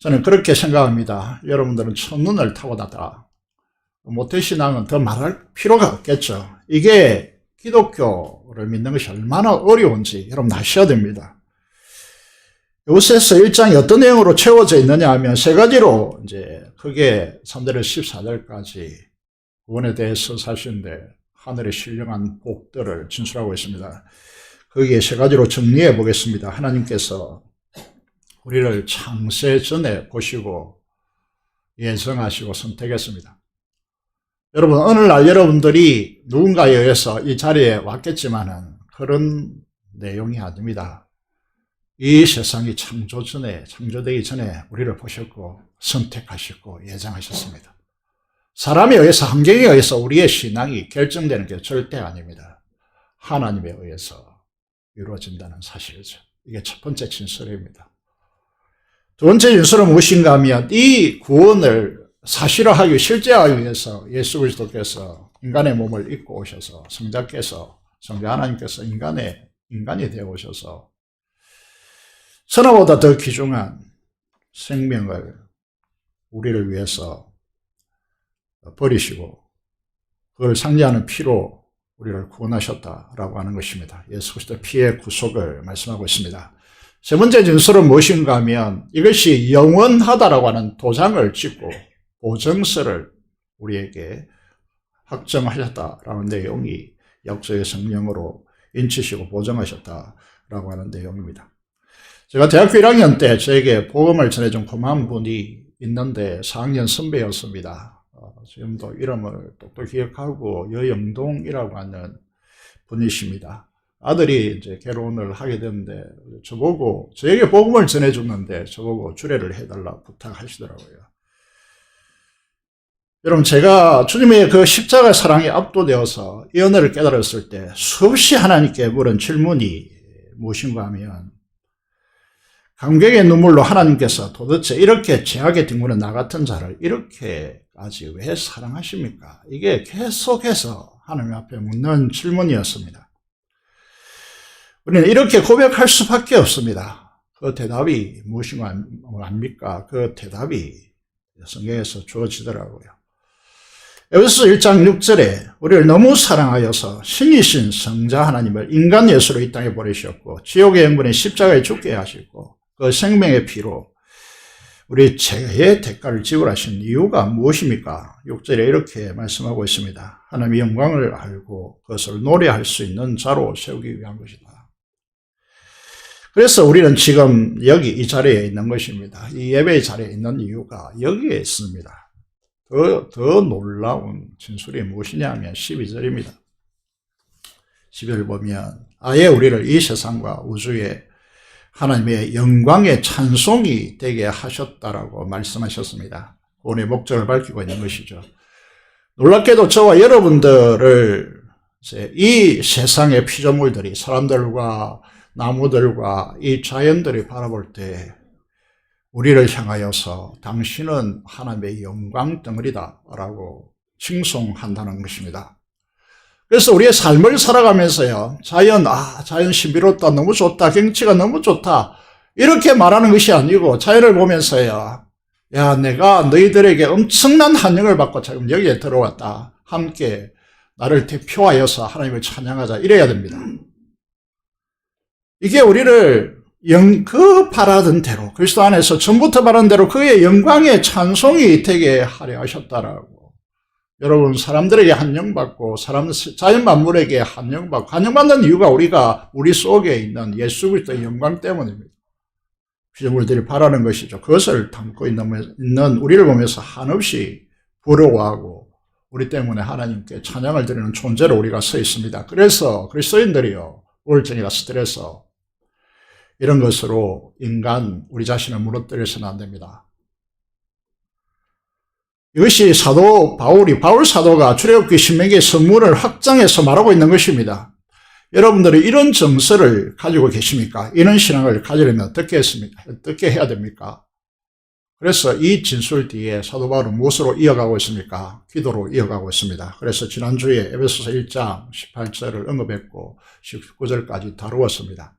저는 그렇게 생각합니다. 여러분들은 첫눈을 타고나다. 모태신앙은 더 말할 필요가 없겠죠. 이게 기독교를 믿는 것이 얼마나 어려운지 여러분 아셔야 됩니다. 요새서 1장이 어떤 내용으로 채워져 있느냐 하면 세 가지로 이제 크게 3절에서 14절까지 구원에 대해서 사시는데 하늘의 신령한 복들을 진술하고 있습니다. 거기에 세 가지로 정리해 보겠습니다. 하나님께서 우리를 창세 전에 보시고 예정하시고 선택했습니다. 여러분, 오늘날 여러분들이 누군가에 의해서 이 자리에 왔겠지만은 그런 내용이 아닙니다. 이 세상이 창조되기 전에 우리를 보셨고 선택하셨고 예정하셨습니다. 사람에 의해서, 환경에 의해서 우리의 신앙이 결정되는 게 절대 아닙니다. 하나님에 의해서 이루어진다는 사실이죠. 이게 첫 번째 진술입니다. 두 번째 진술은 무엇인가 하면 이 구원을 사실화하기, 실제화하기 위해서 예수 그리스도께서 인간의 몸을 입고 오셔서 성자 하나님께서 인간이 되어 오셔서 천하보다 더 귀중한 생명을 우리를 위해서 버리시고 그걸 상징하는 피로 우리를 구원하셨다라고 하는 것입니다. 예수 그리스도의 피의 구속을 말씀하고 있습니다. 세 번째 진술은 무엇인가 하면 이것이 영원하다라고 하는 도장을 찍고 보증서를 우리에게 확정하셨다라는 내용이 약속의 성령으로 인치시고 보증하셨다라고 하는 내용입니다. 제가 대학교 1학년 때 저에게 복음을 전해준 고마운 분이 있는데 4학년 선배였습니다. 지금도 이름을 똑똑히 기억하고 여영동이라고 하는 분이십니다. 아들이 이제 결혼을 하게 됐는데 저에게 복음을 전해줬는데 저보고 주례를 해달라고 부탁하시더라고요. 여러분, 제가 주님의 그 십자가 사랑에 압도되어서 이 은혜를 깨달았을 때 수없이 하나님께 물은 질문이 무엇인가 하면 감격의 눈물로 하나님께서 도대체 이렇게 죄악에 뒹구는 나 같은 자를 이렇게까지 왜 사랑하십니까? 이게 계속해서 하나님 앞에 묻는 질문이었습니다. 우리는 이렇게 고백할 수밖에 없습니다. 그 대답이 무엇인가 압니까? 그 대답이 성경에서 주어지더라고요. 에베소서 1장 6절에 우리를 너무 사랑하여서 신이신 성자 하나님을 인간 예수로 이 땅에 보내셨고 지옥의 영분의 십자가에 죽게 하시고 그 생명의 피로 우리 죄의 대가를 지불하신 이유가 무엇입니까? 6절에 이렇게 말씀하고 있습니다. 하나님의 영광을 알고 그것을 노래할 수 있는 자로 세우기 위한 것이다. 그래서 우리는 지금 여기 이 자리에 있는 것입니다. 이 예배의 자리에 있는 이유가 여기에 있습니다. 더 놀라운 진술이 무엇이냐 하면 12절입니다. 12절 보면 아예 우리를 이 세상과 우주에 하나님의 영광의 찬송이 되게 하셨다라고 말씀하셨습니다. 구원의 목적을 밝히고 있는 것이죠. 놀랍게도 저와 여러분들을 이 세상의 피조물들이 사람들과 나무들과 이 자연들이 바라볼 때 우리를 향하여서 당신은 하나님의 영광 덩어리다 라고 칭송한다는 것입니다. 그래서 우리의 삶을 살아가면서요, 자연 신비롭다, 너무 좋다, 경치가 너무 좋다, 이렇게 말하는 것이 아니고, 자연을 보면서요, 야, 내가 너희들에게 엄청난 환영을 받고 지금 여기에 들어왔다. 함께 나를 대표하여서 하나님을 찬양하자. 이래야 됩니다. 이게 우리를 그 바라던 대로, 그리스도 안에서 전부터 바라던 대로 그의 영광의 찬송이 되게 하려 하셨다라고. 여러분, 사람들에게 환영받고 자연 만물에게 환영받고 환영받는 이유가 우리 속에 있는 예수 그리스도의 영광 때문입니다. 피조물들이 바라는 것이죠. 그것을 담고 있는 우리를 보면서 한없이 부러워하고 우리 때문에 하나님께 찬양을 드리는 존재로 우리가 서 있습니다. 그래서 그리스도인들이요, 우울증이나 스트레스 이런 것으로 우리 자신을 무너뜨려서는 안 됩니다. 이것이 바울 사도가 출애굽기 신명기의 선문을 확장해서 말하고 있는 것입니다. 여러분들이 이런 정서를 가지고 계십니까? 이런 신앙을 가지려면 어떻게 했습니까? 어떻게 해야 됩니까? 그래서 이 진술 뒤에 사도 바울은 무엇으로 이어가고 있습니까? 기도로 이어가고 있습니다. 그래서 지난주에 에베소서 1장 18절을 언급했고 19절까지 다루었습니다.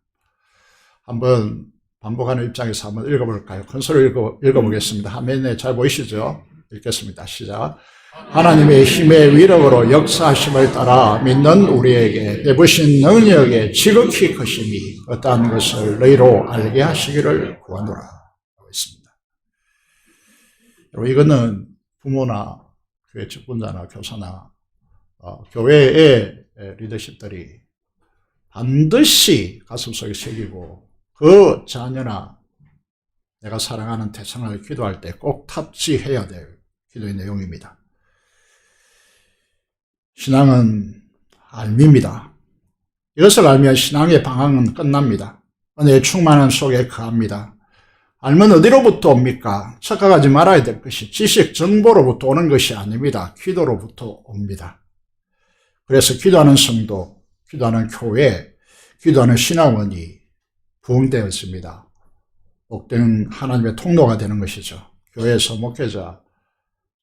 한번 반복하는 입장에서 한번 읽어볼까요? 큰 소리로 읽어보겠습니다. 화면에 잘 보이시죠? 읽겠습니다. 시작. 하나님의 힘의 위력으로 역사하심을 따라 믿는 우리에게 베푸신 능력의 지극히 크심이 어떠한 것을 너희로 알게 하시기를 구하노라 하고 있습니다. 여러분, 이거는 부모나 교회 직분자나 교사나 교회의 리더십들이 반드시 가슴속에 새기고 그 자녀나 내가 사랑하는 태생을 기도할 때 꼭 탑재해야 될 기도의 내용입니다. 신앙은 알미입니다. 이것을 알면 신앙의 방황은 끝납니다. 은혜의 충만함 속에 거합니다. 알면 어디로부터 옵니까? 착각하지 말아야 될 것이 지식, 정보로부터 오는 것이 아닙니다. 기도로부터 옵니다. 그래서 기도하는 성도, 기도하는 교회, 기도하는 신앙원이 부흥되었습니다. 복된 하나님의 통로가 되는 것이죠. 교회에서 목회자,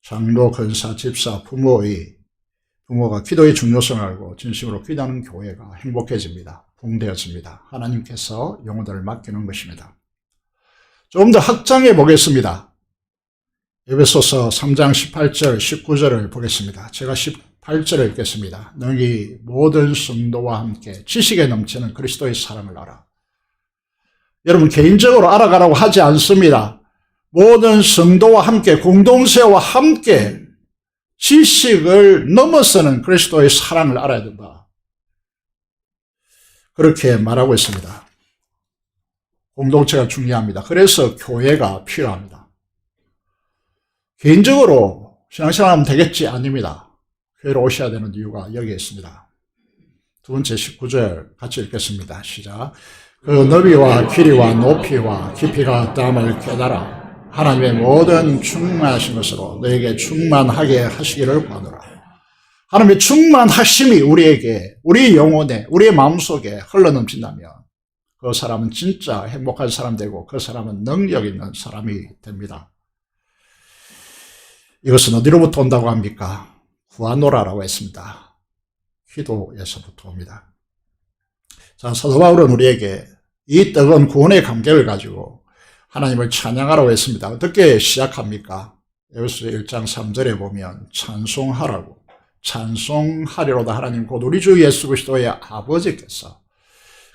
장로, 권사, 집사, 부모가 기도의 중요성을 알고 진심으로 기도하는 교회가 행복해집니다. 부흥되었습니다. 하나님께서 영혼들을 맡기는 것입니다. 조금 더 확장해 보겠습니다. 에베소서 3장 18절, 19절을 보겠습니다. 제가 18절을 읽겠습니다. 너희 모든 성도와 함께 지식에 넘치는 그리스도의 사랑을 알아. 여러분, 개인적으로 알아가라고 하지 않습니다. 모든 성도와 함께, 공동체와 함께 지식을 넘어서는 그리스도의 사랑을 알아야 된다. 그렇게 말하고 있습니다. 공동체가 중요합니다. 그래서 교회가 필요합니다. 개인적으로 신앙생활하면 되겠지? 아닙니다. 교회로 오셔야 되는 이유가 여기에 있습니다. 두 번째 19절 같이 읽겠습니다. 시작. 그 너비와 길이와 높이와 깊이가 어떠함을 깨달아 하나님의 모든 충만하신 것으로 너에게 충만하게 하시기를 구하노라. 하나님의 충만하심이 우리에게, 우리 영혼에, 우리의 마음속에 흘러넘친다면 그 사람은 진짜 행복한 사람 되고 그 사람은 능력 있는 사람이 됩니다. 이것은 어디로부터 온다고 합니까? 구하노라라고 했습니다. 기도에서부터 옵니다. 자, 사도 바울은 우리에게 이 뜨거운 구원의 감격을 가지고 하나님을 찬양하라고 했습니다. 어떻게 시작합니까? 에베소서 1장 3절에 보면 찬송하라고, 찬송하리로다 하나님 곧 우리 주 예수 그리스도의 아버지께서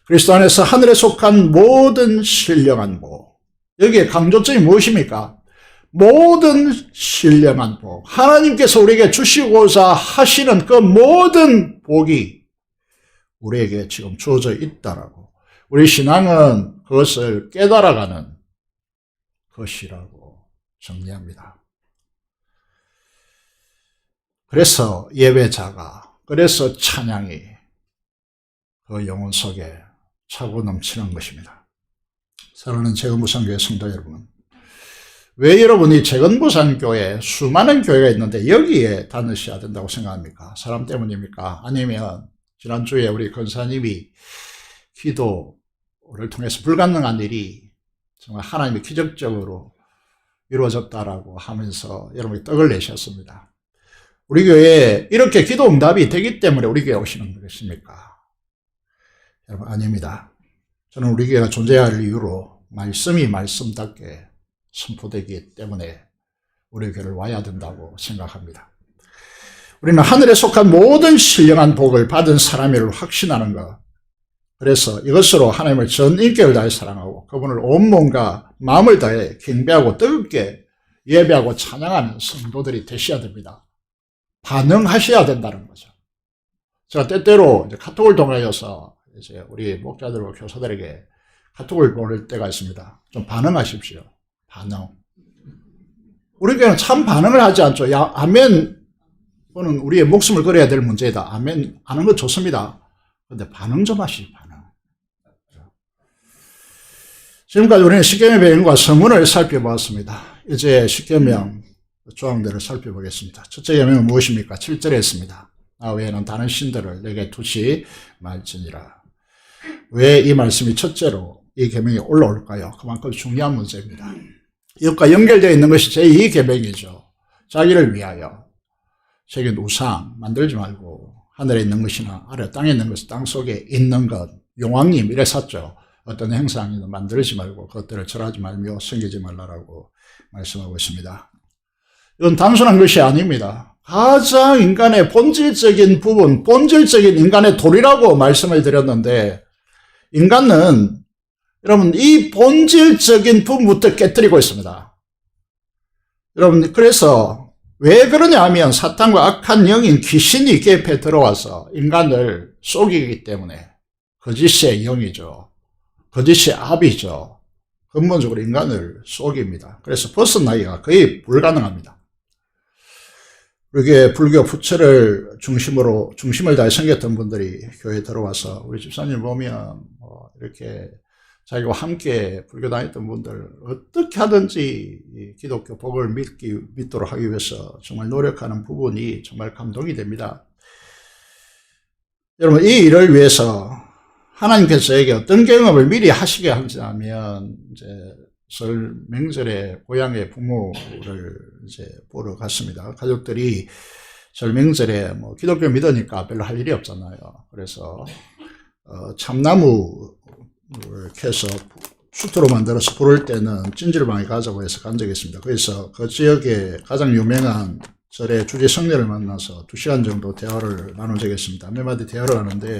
그리스도 안에서 하늘에 속한 모든 신령한 모, 여기에 강조점이 무엇입니까? 모든 신령한 복, 하나님께서 우리에게 주시고자 하시는 그 모든 복이 우리에게 지금 주어져 있다라고. 우리 신앙은 그것을 깨달아가는 것이라고 정리합니다. 그래서 예배자가, 그래서 찬양이 그 영혼 속에 차고 넘치는 것입니다. 사랑하는 재건부산교회 성도 여러분, 왜 여러분이 재건부산교회 수많은 교회가 있는데 여기에 다니셔야 된다고 생각합니까? 사람 때문입니까? 아니면 지난주에 우리 권사님이 기도를 통해서 불가능한 일이 정말 하나님이 기적적으로 이루어졌다라고 하면서 여러분이 떡을 내셨습니다. 우리 교회에 이렇게 기도 응답이 되기 때문에 우리 교회에 오시는 것입니까? 여러분, 아닙니다. 저는 우리 교회가 존재할 이유로 말씀이 말씀답게 선포되기 때문에 우리 교회를 와야 된다고 생각합니다. 우리는 하늘에 속한 모든 신령한 복을 받은 사람임을 확신하는 것. 그래서 이것으로 하나님을 전 인격을 다해 사랑하고 그분을 온 몸과 마음을 다해 경배하고 뜨겁게 예배하고 찬양하는 성도들이 되셔야 됩니다. 반응하셔야 된다는 거죠. 제가 때때로 이제 카톡을 통하여서 이제 우리 목자들과 교사들에게 카톡을 보낼 때가 있습니다. 좀 반응하십시오. 반응. 우리 교회는 참 반응을 하지 않죠. 야, 아멘. 그거는 우리의 목숨을 걸어야 될 문제이다. 아멘 하는 건 좋습니다. 그런데 반응 좀 하시지, 반응. 지금까지 우리는 십계명의 배경과 서문을 살펴보았습니다. 이제 십계명 조항들을 살펴보겠습니다. 첫째 계명은 무엇입니까? 7절에 있습니다. 나 외에는 다른 신들을 내게 두지 말지니라. 왜 이 말씀이 첫째로 이 계명이 올라올까요? 그만큼 중요한 문제입니다. 이것과 연결되어 있는 것이 제2계명이죠. 자기를 위하여 세균 우상 만들지 말고 하늘에 있는 것이나 아래 땅에 있는 것, 땅 속에 있는 것, 용왕님 이래 샀죠. 어떤 행상이든 만들지 말고 그것들을 절하지 말며 섬기지 말라라고 말씀하고 있습니다. 이건 단순한 것이 아닙니다. 가장 인간의 본질적인 부분, 본질적인 인간의 도리라고 말씀을 드렸는데 인간은 여러분 이 본질적인 부분부터 깨뜨리고 있습니다. 여러분 그래서 왜 그러냐 하면 사탄과 악한 영인 귀신이 개입해 들어와서 인간을 속이기 때문에 거짓의 영이죠. 거짓의 압이죠. 근본적으로 인간을 속입니다. 그래서 벗어나기가 거의 불가능합니다. 이렇게 불교 부처를 중심을 다해 섬겼던 분들이 교회에 들어와서 우리 집사님 보면 이렇게 자기와 함께 불교 다녔던 분들 어떻게 하든지 기독교 복을 믿도록 하기 위해서 정말 노력하는 부분이 정말 감동이 됩니다. 여러분 이 일을 위해서 하나님께서 저에게 어떤 경험을 미리 하시게 하시냐면 이제 설 명절에 고향의 부모를 이제 보러 갔습니다. 가족들이 설 명절에 뭐 기독교 믿으니까 별로 할 일이 없잖아요. 그래서 참나무를 캐서 수트로 만들어서 부를 때는 찜질방에 가자고 해서 간 적이 있습니다. 그래서 그 지역에 가장 유명한 절의 주지 성녀를 만나서 2시간 정도 대화를 나눈 적이 있습니다. 몇 마디 대화를 하는데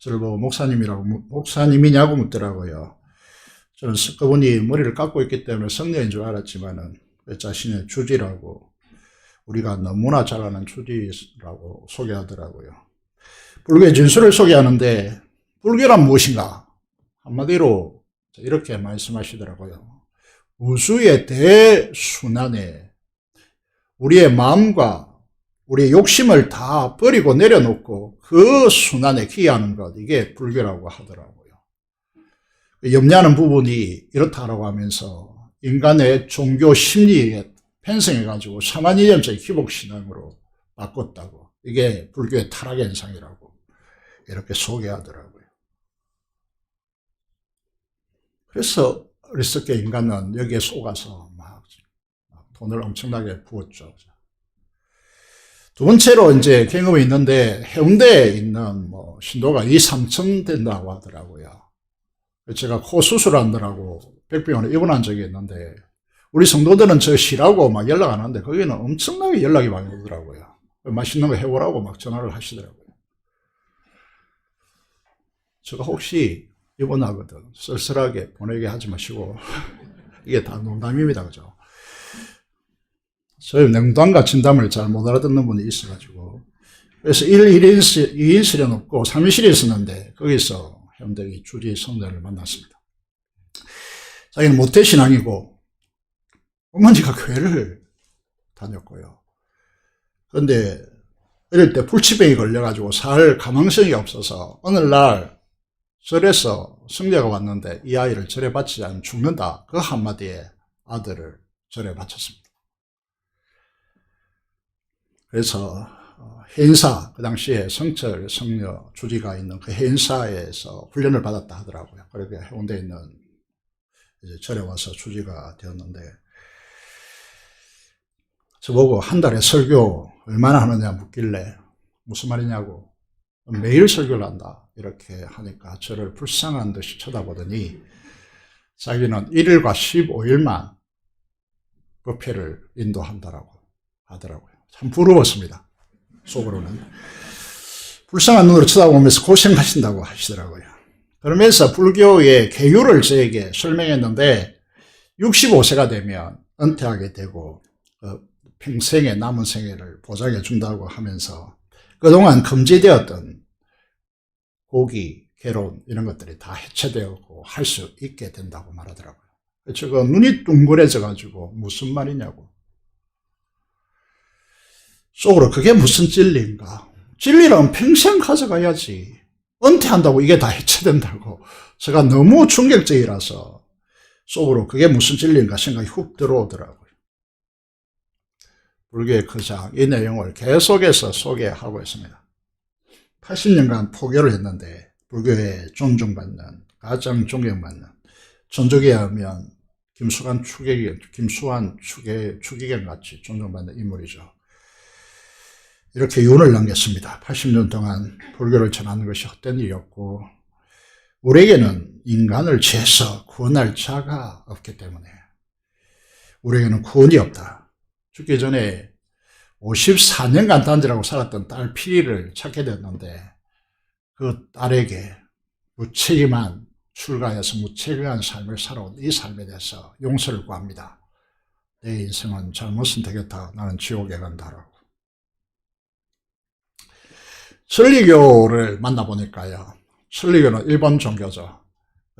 저를 보고 목사님이냐고 묻더라고요. 저는 그분이 머리를 깎고 있기 때문에 성녀인 줄 알았지만은 자신의 주지라고 우리가 너무나 잘 아는 주지라고 소개하더라고요. 불교의 진수를 소개하는데 불교란 무엇인가? 한마디로 이렇게 말씀하시더라고요. 우주의 대순환에 우리의 마음과 우리의 욕심을 다 버리고 내려놓고 그 순환에 기여하는 것, 이게 불교라고 하더라고요. 염려하는 부분이 이렇다라고 하면서 인간의 종교 심리에 편성해가지고 샤머니즘적인 기복신앙으로 바꿨다고. 이게 불교의 타락 현상이라고 이렇게 소개하더라고요. 그래서 어리석게 인간은 여기에 속아서 막 돈을 엄청나게 부었죠. 두 번째로 이제 경험이 있는데 해운대에 있는 뭐 신도가 2~3천 된다고 하더라고요. 제가 코 수술하느라고 백병원에 입원한 적이 있는데 우리 성도들은 저 쉬라고 막 연락 안 하는데 거기는 엄청나게 연락이 많이 오더라고요. 맛있는 거 해보라고 막 전화를 하시더라고요. 제가 혹시 입원하거든 쓸쓸하게 보내게 하지 마시고 이게 다 농담입니다. 그죠? 저희 냉담과 진담을 잘 못 알아듣는 분이 있어가지고 그래서 2인실은 없고 3인실이 있었는데 거기서 현대의 주지 성도를 만났습니다. 자기는 모태신앙이고 어머니가 교회를 다녔고요. 그런데 어릴 때 불치병이 걸려가지고 살 가망성이 없어서 어느 날 절에서 성자가 왔는데 이 아이를 절에 바치지 않으면 죽는다. 그 한마디에 아들을 절에 바쳤습니다. 그래서 해인사, 그 당시에 성철, 성녀, 주지가 있는 그 해인사에서 훈련을 받았다 하더라고요. 그렇게 해운대에 있는 이제 절에 와서 주지가 되었는데, 저보고 한 달에 설교 얼마나 하느냐 묻길래 무슨 말이냐고, 매일 설교를 한다 이렇게 하니까 저를 불쌍한 듯이 쳐다보더니 자기는 1일과 15일만 법회를 인도한다라고 하더라고요. 참 부러웠습니다. 속으로는 불쌍한 눈으로 쳐다보면서 고생하신다고 하시더라고요. 그러면서 불교의 계율을 저에게 설명했는데 65세가 되면 은퇴하게 되고 평생의 남은 생애를 보장해 준다고 하면서 그동안 금지되었던 고기, 결혼 이런 것들이 다 해체되었고 할 수 있게 된다고 말하더라고요. 제가 눈이 둥그레져 가지고 무슨 말이냐고. 속으로 그게 무슨 진리인가. 진리는 평생 가져가야지. 은퇴한다고 이게 다 해체된다고. 제가 너무 충격적이라서 속으로 그게 무슨 진리인가 생각이 훅 들어오더라고요. 불교의 거장 이 내용을 계속해서 소개하고 있습니다. 80년간 포교를 했는데 불교에 존중받는, 가장 존경받는, 전적에 하면 김수환 추기경 같이 존중받는 인물이죠. 이렇게 유언을 남겼습니다. 80년 동안 불교를 전하는 것이 헛된 일이었고 우리에게는 인간을 죄서 구원할 자가 없기 때문에 우리에게는 구원이 없다. 죽기 전에 54년간 단절하고 살았던 딸 피리를 찾게 됐는데 그 딸에게 무책임한 출가해서 무책임한 삶을 살아온 이 삶에 대해서 용서를 구합니다. 내 인생은 잘못 선택했다. 나는 지옥에 간다라고. 천리교를 만나보니까요. 천리교는 일본 종교죠.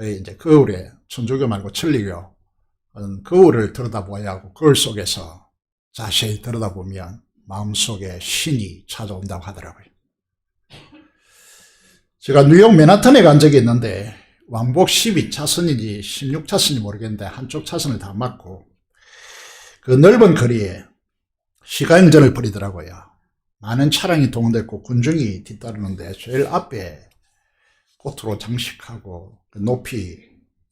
이제 거울에 천주교 말고 천리교. 거울을 들여다보아야 하고 거울 속에서 자세히 들여다보면 마음속에 신이 찾아온다고 하더라고요. 제가 뉴욕 맨하탄에 간 적이 있는데 왕복 12차선인지 16차선인지 모르겠는데 한쪽 차선을 다 막고 그 넓은 거리에 시가행전을 벌이더라고요. 많은 차량이 동원됐고 군중이 뒤따르는데 제일 앞에 꽃으로 장식하고 높이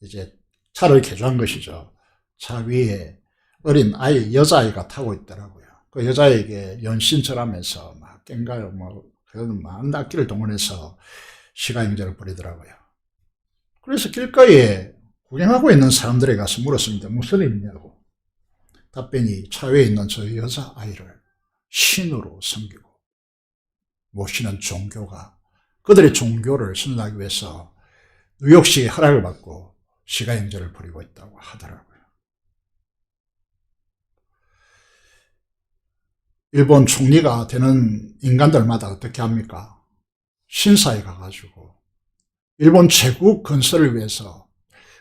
이제 차를 개조한 것이죠. 차 위에 어린 아이, 여자아이가 타고 있더라고요. 그 여자에게 연신절하면서 막 깽가요, 그런 많은 악기를 동원해서 시가행전을 벌이더라고요. 그래서 길가에 구경하고 있는 사람들에 가서 물었습니다. 무슨 의미냐고. 답변이 차 위에 있는 저 여자아이를 신으로 섬기고 모시는 종교가 그들의 종교를 선언하기 위해서 뉴욕시의 허락을 받고 시가행전을 벌이고 있다고 하더라고요. 일본 총리가 되는 인간들마다 어떻게 합니까? 신사에 가가지고 일본 제국 건설을 위해서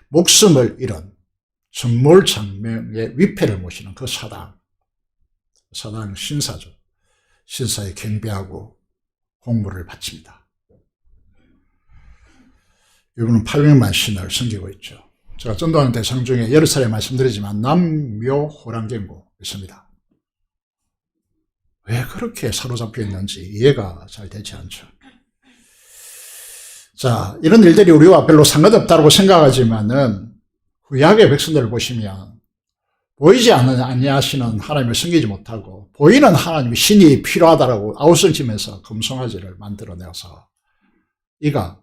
목숨을 잃은 전몰장명의 위패를 모시는 그 사당은 신사죠. 신사에 경배하고 공물을 바칩니다. 일본은 800만 신을 섬기고 있죠. 제가 전도하는 대상 중에 여러 차례 말씀드리지만 남묘호랑경고 있습니다. 왜 그렇게 사로잡혀 있는지 이해가 잘 되지 않죠. 자, 이런 일들이 우리와 별로 상관없다고 생각하지만은 구약의 백성들을 보시면 보이지 아니하시는 하나님을 섬기지 못하고 보이는 하나님이 신이 필요하다라고 아우성치면서 금송아지를 만들어내서 이가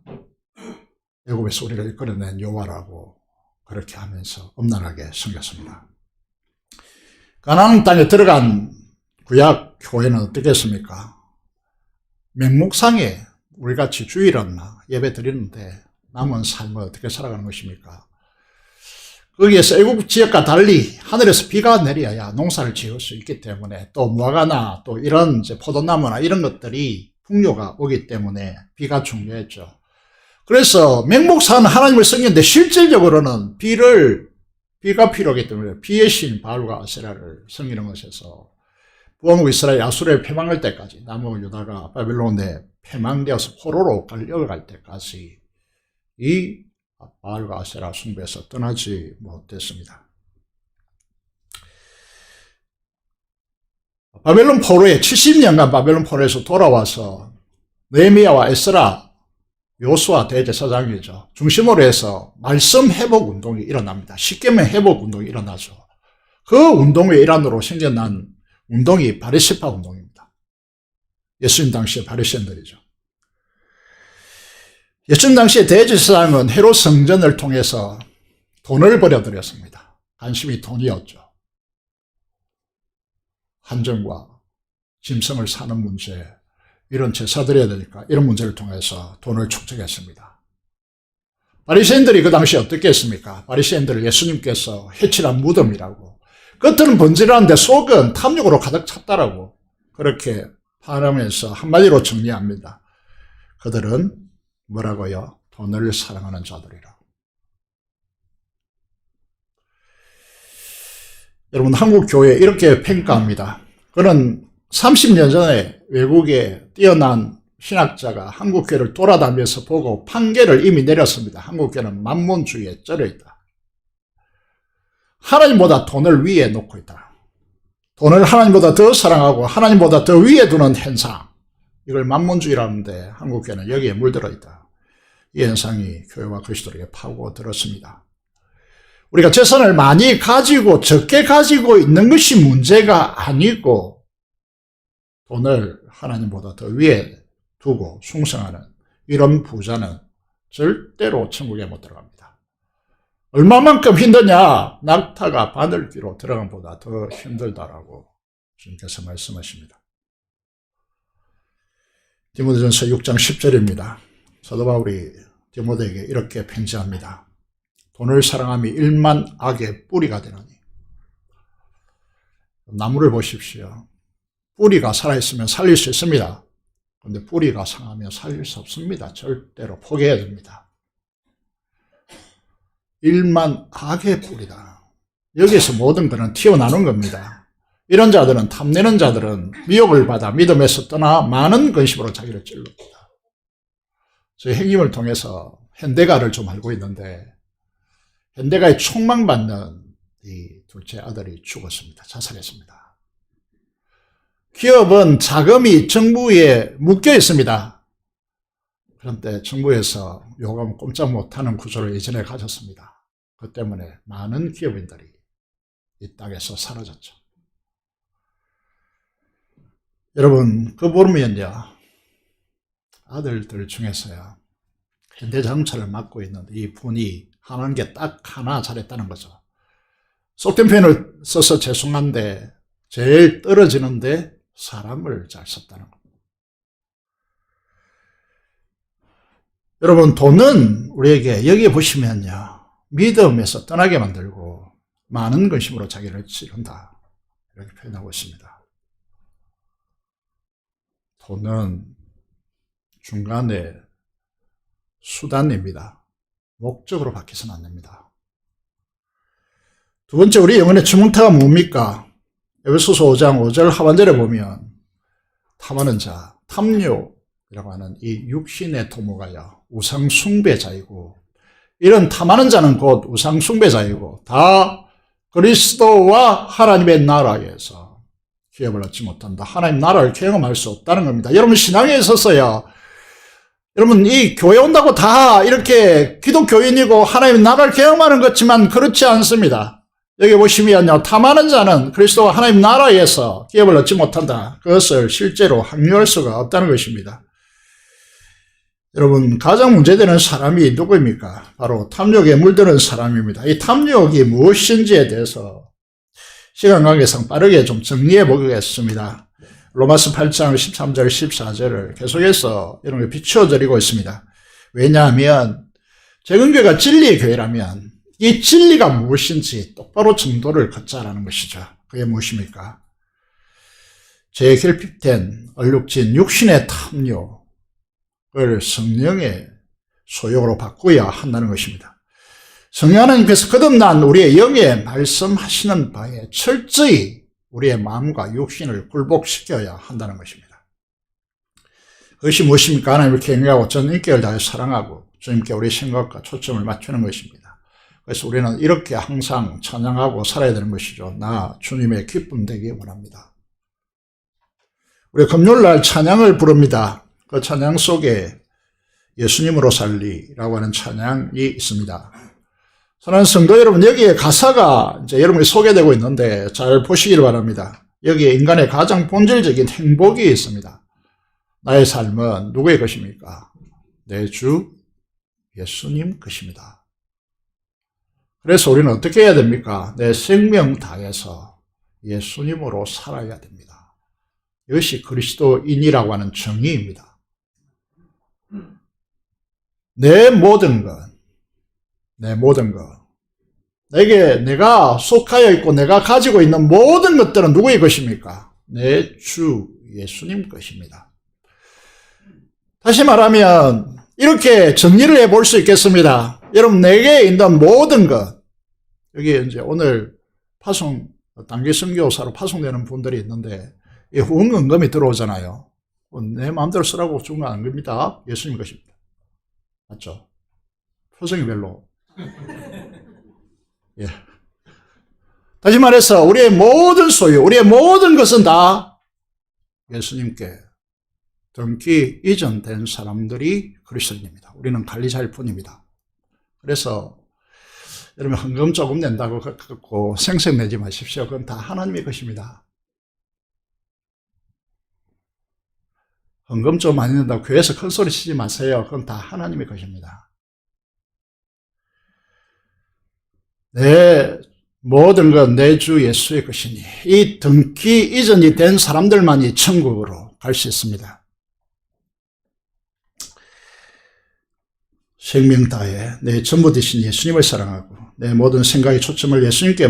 애굽에서 우리를 이끌어낸 여호와라고 그렇게 하면서 엄란하게 섬겼습니다. 가나안 땅에 들어간 구약 교회는 어떻게 했습니까? 맹목상에 우리같이 주일은 예배 드리는데 남은 삶을 어떻게 살아가는 것입니까? 거기에서 애국 지역과 달리 하늘에서 비가 내려야 농사를 지을 수 있기 때문에, 또 무화과나 또 이런 이제 포도나무나 이런 것들이 풍요가 오기 때문에 비가 중요했죠. 그래서 맹목사는 하나님을 섬기는데 실질적으로는 비가 필요하기 때문에 비의 신 바알과 아세라를 섬기는 것에서 부하국 이스라엘 아수르에 패망할 때까지, 남은 유다가 바벨론에 패망되어서 포로로 끌려갈 때까지 이 바알과 아세라 숭배에서 떠나지 못했습니다. 바벨론 포로에 70년간 바벨론 포로에서 돌아와서 느헤미야와 에스라, 요수아 대제사장이죠. 중심으로 해서 말씀 회복 운동이 일어납니다. 십계명 회복 운동이 일어나죠. 그 운동의 일환으로 생겨난 운동이 바리새파 운동입니다. 예수님 당시의 바리새인들이죠. 예수님 당시의 대제사장은 헤롯 성전을 통해서 돈을 벌어들였습니다. 관심이 돈이었죠. 한정과 짐승을 사는 문제, 이런 제사 드려야 되니까 이런 문제를 통해서 돈을 축적했습니다. 바리새인들이 그 당시에 어떻게 했습니까? 바리새인들을 예수님께서 해칠한 무덤이라고, 겉은 번지르한데 속은 탐욕으로 가득 찼다라고 그렇게 파하면서 한마디로 정리합니다. 그들은 뭐라고요? 돈을 사랑하는 자들이라. 여러분, 한국 교회 이렇게 평가합니다. 그는 30년 전에 외국에 뛰어난 신학자가 한국 교회를 돌아다니면서 보고 판결을 이미 내렸습니다. 한국 교회는 만몬주의에 쩔어 있다. 하나님보다 돈을 위에 놓고 있다. 돈을 하나님보다 더 사랑하고 하나님보다 더 위에 두는 현상, 이걸 만몬주의라는데 한국 교회는 여기에 물들어 있다. 이 현상이 교회와 그리스도에게 파고들었습니다. 우리가 재산을 많이 가지고 적게 가지고 있는 것이 문제가 아니고, 돈을 하나님보다 더 위에 두고 숭상하는 이런 부자는 절대로 천국에 못 들어갑니다. 얼마만큼 힘드냐? 낙타가 바늘귀로 들어간 것보다 더 힘들다라고 주님께서 말씀하십니다. 디모데전서 6장 10절입니다. 사도 바울이 디모데에게 이렇게 편지합니다. 돈을 사랑함이 일만 악의 뿌리가 되나니. 나무를 보십시오. 뿌리가 살아있으면 살릴 수 있습니다. 그런데 뿌리가 상하면 살릴 수 없습니다. 절대로 포기해야 됩니다. 일만 악의 뿌리다. 여기에서 모든 것은 튀어나오는 겁니다. 이런 자들은, 탐내는 자들은 미혹을 받아 믿음에서 떠나 많은 근심으로 자기를 찔릅니다. 저희 행님을 통해서 현대가를 좀 알고 있는데, 현대가에 총망받는 이 둘째 아들이 죽었습니다. 자살했습니다. 기업은 자금이 정부에 묶여 있습니다. 그런데 정부에서 요금 꼼짝 못하는 구조를 예전에 가졌습니다. 그 때문에 많은 기업인들이 이 땅에서 사라졌죠. 여러분, 그 보면요, 아들들 중에서요, 현대자동차를 맡고 있는 이 분이 하는 게 딱 하나 잘했다는 거죠. 속된 표현을 써서 죄송한데 제일 떨어지는데 사람을 잘 썼다는 겁니다. 여러분, 돈은 우리에게 여기 보시면요, 믿음에서 떠나게 만들고 많은 근심으로 자기를 찌른다, 이렇게 표현하고 있습니다. 돈은 중간에 수단입니다. 목적으로 바뀌어서는 안 됩니다. 두 번째, 우리 영혼의 지문타가 뭡니까? 에베소서 5장 5절 하반절에 보면 탐하는 자, 탐욕이라고 하는 이 육신의 도모가요, 우상숭배자이고, 이런 탐하는 자는 곧 우상숭배자이고 다 그리스도와 하나님의 나라에서 기업을 얻지 못한다. 하나님 나라를 경험할 수 없다는 겁니다. 여러분, 신앙에 있어서요, 여러분, 이 교회 온다고 다 이렇게 기독교인이고 하나님 나라를 경험하는 것지만 그렇지 않습니다. 여기 보시면요, 탐하는 자는 그리스도와 하나님 나라에서 기업을 얻지 못한다. 그것을 실제로 확률할 수가 없다는 것입니다. 여러분, 가장 문제되는 사람이 누구입니까? 바로 탐욕에 물드는 사람입니다. 이 탐욕이 무엇인지에 대해서 시간 관계상 빠르게 좀 정리해 보겠습니다. 로마서 8장 13절 14절을 계속해서 이런 걸 비추어 드리고 있습니다. 왜냐하면 재건교회가 진리의 교회라면 이 진리가 무엇인지 똑바로 정도를 걷자라는 것이죠. 그게 무엇입니까? 재결핍된 얼룩진 육신의 탐욕을 성령의 소욕으로 바꾸어야 한다는 것입니다. 성령 하나님께서 거듭난 우리의 영에 말씀하시는 바에 철저히 우리의 마음과 육신을 굴복시켜야 한다는 것입니다. 그것이 무엇입니까? 하나님을 경외하고 전 인격을 다해 사랑하고 주님께 우리의 생각과 초점을 맞추는 것입니다. 그래서 우리는 이렇게 항상 찬양하고 살아야 되는 것이죠. 나 주님의 기쁨 되기 원합니다. 우리 금요일날 찬양을 부릅니다. 그 찬양 속에 예수님으로 살리라고 하는 찬양이 있습니다. 사랑하는 성도 여러분, 여기에 가사가 이제 여러분이 소개되고 있는데 잘 보시길 바랍니다. 여기에 인간의 가장 본질적인 행복이 있습니다. 나의 삶은 누구의 것입니까? 내 주 예수님 것입니다. 그래서 우리는 어떻게 해야 됩니까? 내 생명 다해서 예수님으로 살아야 됩니다. 이것이 그리스도인이라고 하는 정의입니다. 내 모든 것, 내가 속하여 있고 내가 가지고 있는 모든 것들은 누구의 것입니까? 내 주 예수님 것입니다. 다시 말하면 이렇게 정리를 해볼 수 있겠습니다. 여러분, 내게 있는 모든 것, 여기 이제 오늘 단기 선교사로 파송되는 분들이 있는데 이 후원금이 들어오잖아요. 내 마음대로 쓰라고 준 건 아닙니다. 예수님 것입니다. 맞죠? 표정이 별로. 예. 다시 말해서 우리의 모든 소유, 우리의 모든 것은 다 예수님께 등기 이전된 사람들이 그리스도인입니다. 우리는 관리자일 뿐입니다. 그래서 여러분 헌금 조금 낸다고 갖고 생색내지 마십시오. 그건 다 하나님의 것입니다. 헌금 좀 많이 낸다고 교회에서 큰 소리 치지 마세요. 그건 다 하나님의 것입니다. 내 모든 것 내 주 예수의 것이니 이 등기 이전이 된 사람들만이 천국으로 갈 수 있습니다. 생명 다해 내 전부 되신 예수님을 사랑하고 내 모든 생각의 초점을 예수님께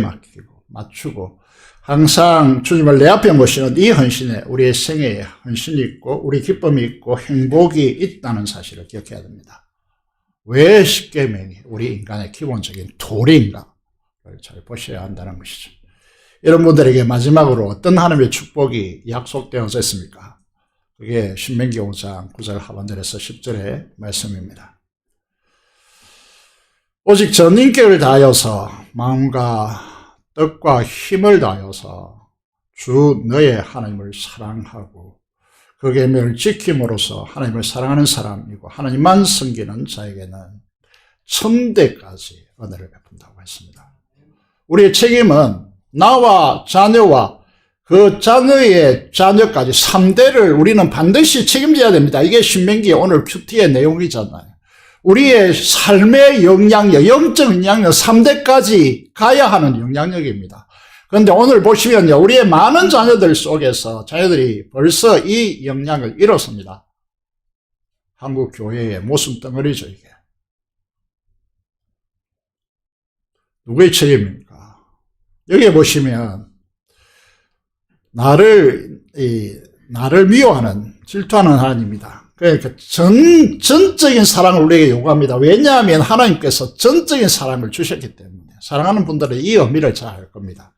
맞추고 항상 주님을 내 앞에 모시는 이 헌신에 우리의 생애에 헌신이 있고 우리 기쁨이 있고 행복이 있다는 사실을 기억해야 됩니다. 왜 십계명이 우리 인간의 기본적인 도리인가? 잘 보셔야 한다는 것이죠. 여러분들에게 마지막으로 어떤 하나님의 축복이 약속되어져 있습니까? 그게 신명기 5장 9절 하반절에서 10절의 말씀입니다. 오직 전 인격을 다하여서 마음과 뜻과 힘을 다하여서 주 너의 하나님을 사랑하고 그 계명을 지킴으로써 하나님을 사랑하는 사람이고 하나님만 섬기는 자에게는 천대까지 은혜를 베푼다고 했습니다. 우리의 책임은 나와 자녀와 그 자녀의 자녀까지 3대를 우리는 반드시 책임져야 됩니다. 이게 신명기의 오늘 큐티의 내용이잖아요. 우리의 삶의 영향력, 영적 영향력 3대까지 가야 하는 영향력입니다. 그런데 오늘 보시면요, 우리의 많은 자녀들 속에서 자녀들이 벌써 이 영향을 잃었습니다. 한국 교회의 모순 덩어리죠, 이게. 누구의 책임입니까? 여기에 보시면 나를 미워하는, 질투하는 하나님입니다. 그러니까 전적인 사랑을 우리에게 요구합니다. 왜냐하면 하나님께서 전적인 사랑을 주셨기 때문에. 사랑하는 분들은 이 의미를 잘 알 겁니다.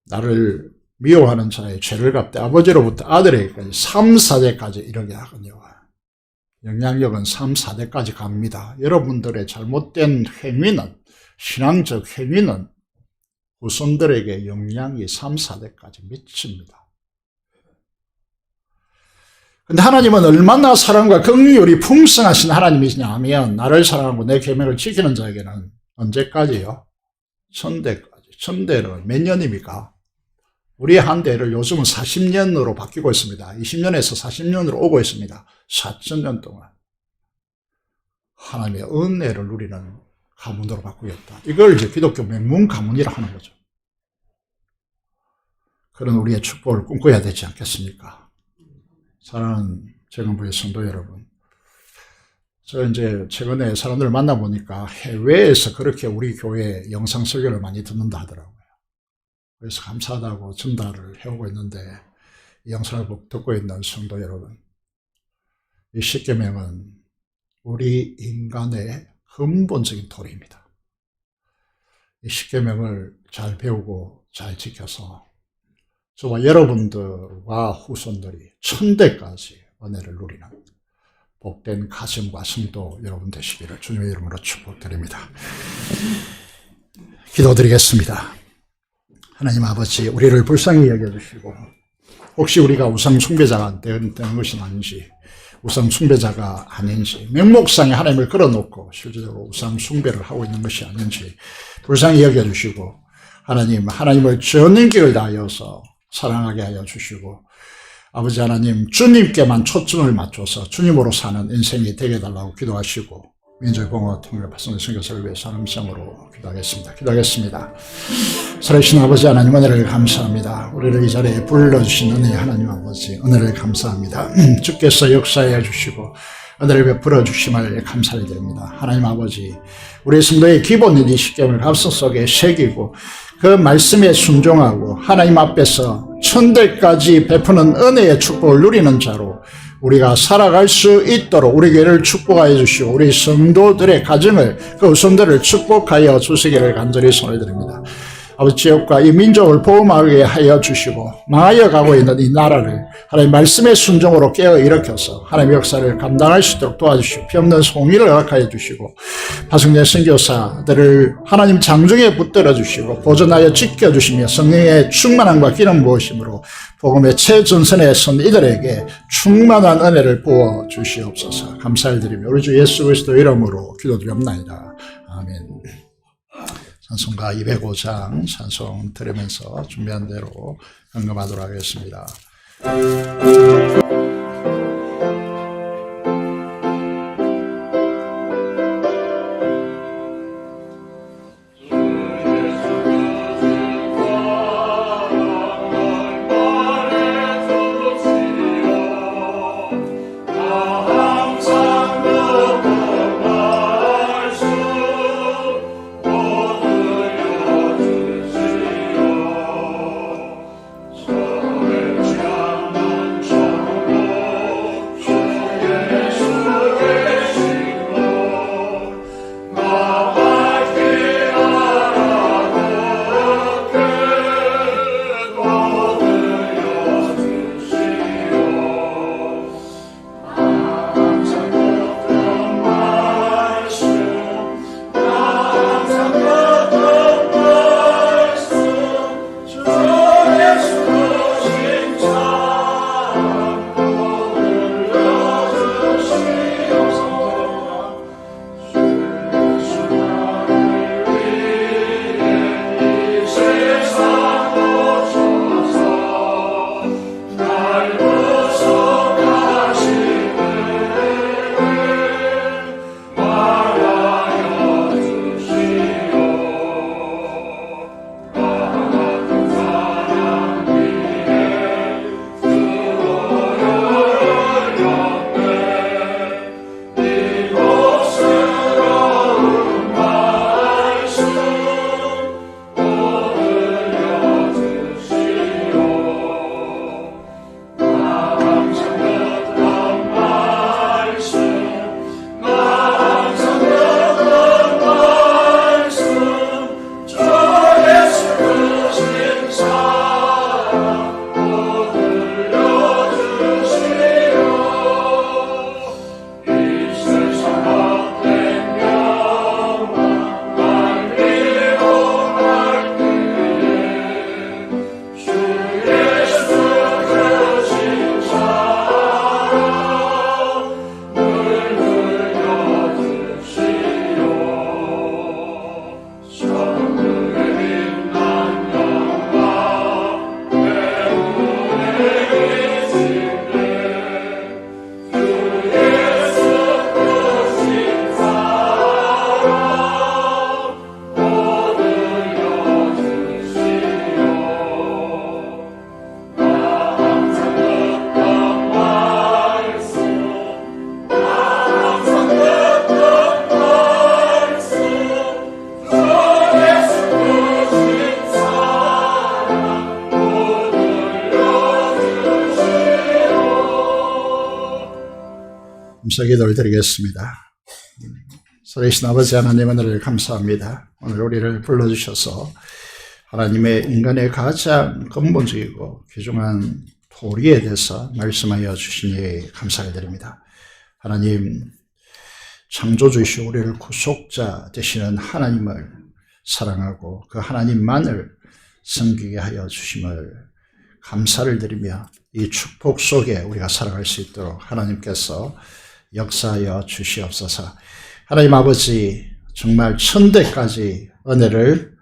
나를 미워하는 자의 죄를 갚되 아버지로부터 아들에게까지 3, 4대까지 이르게 하거든요. 영향력은 3, 4대까지 갑니다. 여러분들의 잘못된 행위는, 신앙적 행위는 후손들에게 영향이 3, 4대까지 미칩니다. 근데 하나님은 얼마나 사랑과 긍휼이 풍성하신 하나님이시냐 하면 나를 사랑하고 내 계명을 지키는 자에게는 언제까지요? 1000대까지. 1000대는 몇 년입니까? 우리의 한 대를 요즘은 40년으로 바뀌고 있습니다. 20년에서 40년으로 오고 있습니다. 4000년 동안 하나님의 은혜를 누리는 가문으로 바꾸겠다. 이걸 이제 기독교 맹문 가문이라 하는 거죠. 그런 우리의 축복을 꿈꿔야 되지 않겠습니까? 사랑하는 재건부의 성도 여러분, 저 이제 최근에 사람들을 만나보니까 해외에서 그렇게 우리 교회 영상 설교를 많이 듣는다 하더라고요. 그래서 감사하다고 전달을 해오고 있는데, 이 영상을 듣고 있는 성도 여러분, 이 십계명은 우리 인간의 근본적인 도리입니다. 이 십계명을 잘 배우고 잘 지켜서 저와 여러분들과 후손들이 천대까지 은혜를 누리는 복된 가정과 성도 여러분 되시기를 주님의 이름으로 축복드립니다. 기도드리겠습니다. 하나님 아버지, 우리를 불쌍히 여겨주시고, 혹시 우리가 우상 숭배자가 되는 것이 아닌지, 우상 숭배자가 아닌지, 명목상에 하나님을 걸어놓고 실질적으로 우상 숭배를 하고 있는 것이 아닌지 불쌍히 여겨주시고, 하나님을 전 인격을 다하여서 사랑하게 하여 주시고, 아버지 하나님, 주님께만 초점을 맞춰서 주님으로 사는 인생이 되게 해달라고 기도하시고, 민족공화 통일 발전의 선교사를 위해서 하는 명으로 기도하겠습니다. 살아계신 아버지 하나님, 은혜를 감사합니다. 우리를 이 자리에 불러주신 은혜 하나님 아버지, 은혜를 감사합니다. 주께서 역사해 주시고 은혜를 베풀어 주심을 감사를 드립니다. 하나님 아버지, 우리 성도의 기본인 이 십계명을 가슴 속에 새기고 그 말씀에 순종하고 하나님 앞에서 천대까지 베푸는 은혜의 축복을 누리는 자로 우리가 살아갈 수 있도록 우리 교회를 축복하여 주시고 우리 성도들의 가정을, 그 후손들을 축복하여 주시기를 간절히 손을 드립니다. 아버지, 지역과 이 민족을 보호하게 하여 주시고 망하여 가고 있는 이 나라를 하나님 말씀의 순종으로 깨어 일으켜서 하나님의 역사를 감당할 수 있도록 도와주시고 피없는 송의를 허락하여 주시고 파송된 선교사들을 하나님 장중에 붙들어 주시고 보존하여 지켜주시며 성령의 충만함과 기름 부으심으로 복음의 최전선에 선 이들에게 충만한 은혜를 부어 주시옵소서. 감사를 드리며 우리 주 예수 그리스도 이름으로 기도드립니다. 아멘. 찬송가 205장 찬송 들으면서 준비한 대로 헌금하도록 하겠습니다. 감사 기도를 드리겠습니다. 살아계신 아버지 하나님 은혜를 감사합니다. 오늘 우리를 불러주셔서 하나님의 인간의 가장 근본적이고 귀중한 도리에 대해서 말씀하여 주시니 감사드립니다. 하나님, 창조주이시오 우리를 구속자 되시는 하나님을 사랑하고 그 하나님만을 섬기게 하여 주심을 감사를 드리며 이 축복 속에 우리가 살아갈 수 있도록 하나님께서 역사하여 주시옵소서. 하나님 아버지, 정말 천대까지 은혜를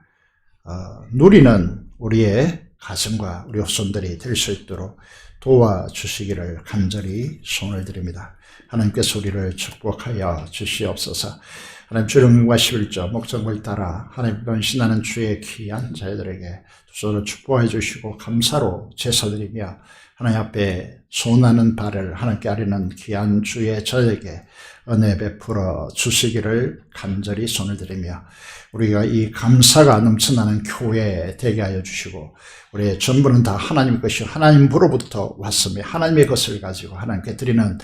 누리는 우리의 가정과 우리 후손들이 될 수 있도록 도와주시기를 간절히 소원을 드립니다. 하나님께서 우리를 축복하여 주시옵소서. 하나님 주의 명과 11조 목적을 따라 하나님 변신하는 주의 귀한 자들에게 두손을 축복해 주시고 감사로 제사드리며 하나님 앞에 소원하는 바를 하나님께 아뢰는 귀한 주의 저에게 은혜 베풀어 주시기를 간절히 손을 드리며 우리가 이 감사가 넘쳐나는 교회 되게 하여 주시고 우리의 전부는 다 하나님 것이 하나님으로부터 왔으며 하나님의 것을 가지고 하나님께 드리는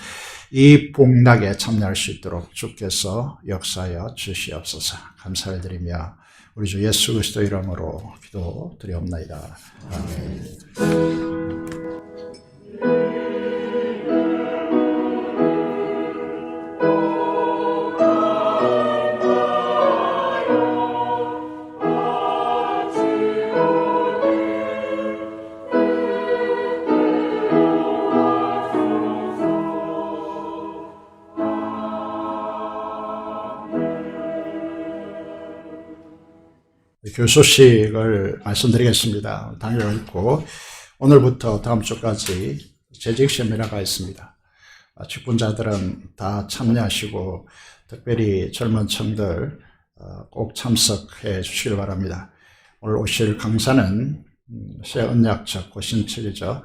이 복락에 참여할 수 있도록 주께서 역사하여 주시옵소서. 감사를 드리며 우리 주 예수 그리스도 이름으로 기도드리옵나이다. 아멘. 교소식을 말씀드리겠습니다. 당일을 읽고 오늘부터 다음 주까지 재직 세미나가 있습니다. 직분자들은 다 참여하시고 특별히 젊은 층들 꼭 참석해 주시길 바랍니다. 오늘 오실 강사는 새 언약적 고신철이죠.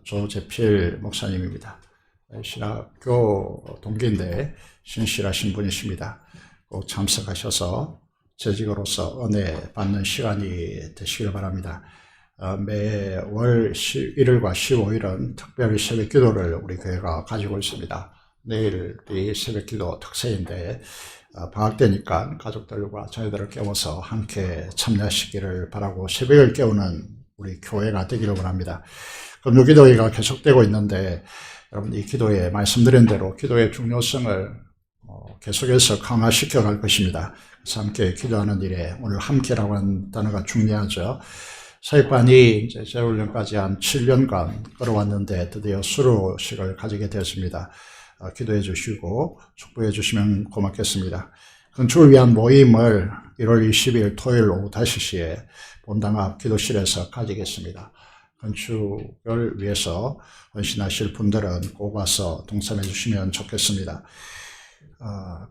조재필 목사님입니다. 신학교 동기인데 신실하신 분이십니다. 꼭 참석하셔서 재직으로서 은혜 받는 시간이 되시길 바랍니다. 매월 11일과 15일은 특별히 새벽 기도를 우리 교회가 가지고 있습니다. 내일이 새벽 기도 특세인데 방학 때니까 가족들과 저희들을 깨워서 함께 참여하시기를 바라고 새벽을 깨우는 우리 교회가 되기를 원합니다. 금요 기도회가 계속되고 있는데 여러분 이 기도에 말씀드린 대로 기도의 중요성을 계속해서 강화시켜 갈 것입니다. 그래서 함께 기도하는 일에 오늘 함께라고 하는 단어가 중요하죠. 사역반이 이제 재훈련까지 한 7년간 끌어왔는데 드디어 수료식을 가지게 되었습니다. 기도해 주시고 축복해 주시면 고맙겠습니다. 건축을 위한 모임을 1월 20일 토요일 오후 5시에 본당 앞 기도실에서 가지겠습니다. 건축을 위해서 헌신하실 분들은 꼭 와서 동참해 주시면 좋겠습니다.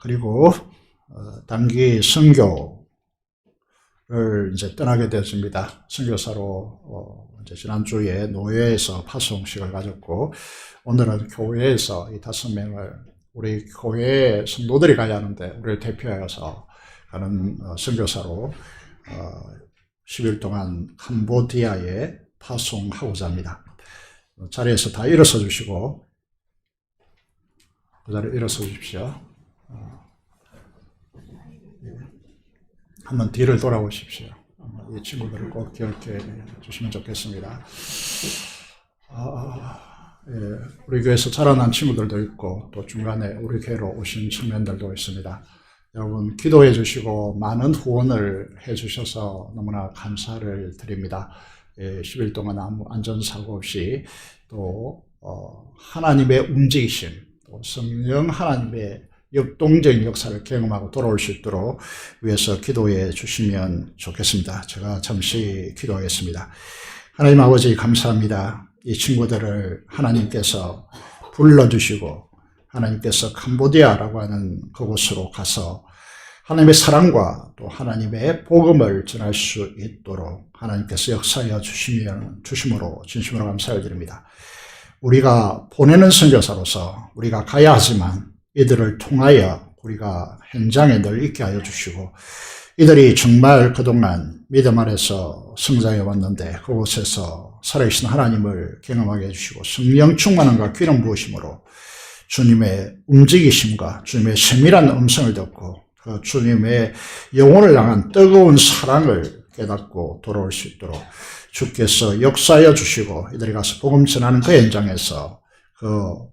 그리고 단기 선교를 이제 떠나게 되었습니다. 선교사로 이제 지난주에 노예에서 파송식을 가졌고 오늘은 교회에서 이 5명을 우리 교회 성도들이 가야 하는데 우리를 대표하여서 가는 선교사로 10일 동안 캄보디아에 파송하고자 합니다. 자리에서 다 일어서 주시고 그 자리에 일어서 주십시오. 한번 뒤를 돌아보십시오. 이 친구들을 꼭 기억해 주시면 좋겠습니다. 우리 교회에서 자라난 친구들도 있고 또 중간에 우리 교회로 오신 청년들도 있습니다. 여러분 기도해 주시고 많은 후원을 해 주셔서 너무나 감사를 드립니다. 10일 동안 아무 안전사고 없이 또 하나님의 움직이심 또 성령 하나님의 역동적인 역사를 경험하고 돌아올 수 있도록 위해서 기도해 주시면 좋겠습니다. 제가 잠시 기도하겠습니다. 하나님 아버지 감사합니다. 이 친구들을 하나님께서 불러주시고 하나님께서 캄보디아라고 하는 그곳으로 가서 하나님의 사랑과 또 하나님의 복음을 전할 수 있도록 하나님께서 역사하여 주심으로 진심으로 감사를 드립니다. 우리가 보내는 선교사로서 우리가 가야 하지만 이들을 통하여 우리가 현장에 늘 있게 하여 주시고 이들이 정말 그동안 믿음 안에서 성장해 왔는데 그곳에서 살아계신 하나님을 경험하게 해주시고 성령 충만함과 기름 부으심으로 주님의 움직이심과 주님의 세밀한 음성을 듣고 그 주님의 영혼을 향한 뜨거운 사랑을 깨닫고 돌아올 수 있도록 주께서 역사하여 주시고 이들이 가서 복음 전하는 그 현장에서 그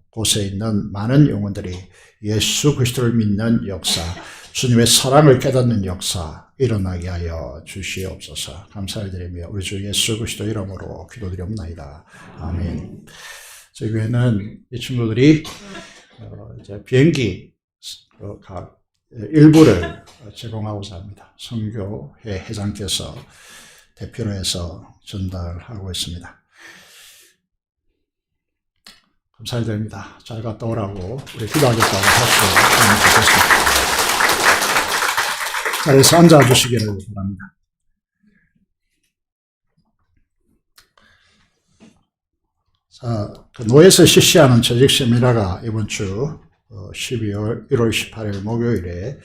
곳에 있는 많은 영혼들이 예수 그리스도를 믿는 역사, 주님의 사랑을 깨닫는 역사 일어나게 하여 주시옵소서. 감사드리며 우리 주 예수 그리스도 이름으로 기도드리옵나이다. 아멘. 저희 교회는 이 친구들이 이제 비행기 각 일부를 제공하고자 합니다. 선교회 회장께서 대표로 해서 전달하고 있습니다. 감사드립니다. 잘 갔다 오라고 우리 기도하겠다고 하시고 좋겠습니다. 자리에서 앉아주시기를 바랍니다. 자, 그 노예에서 실시하는 조직 세미나가 이번 주 12월 1월 18일 목요일에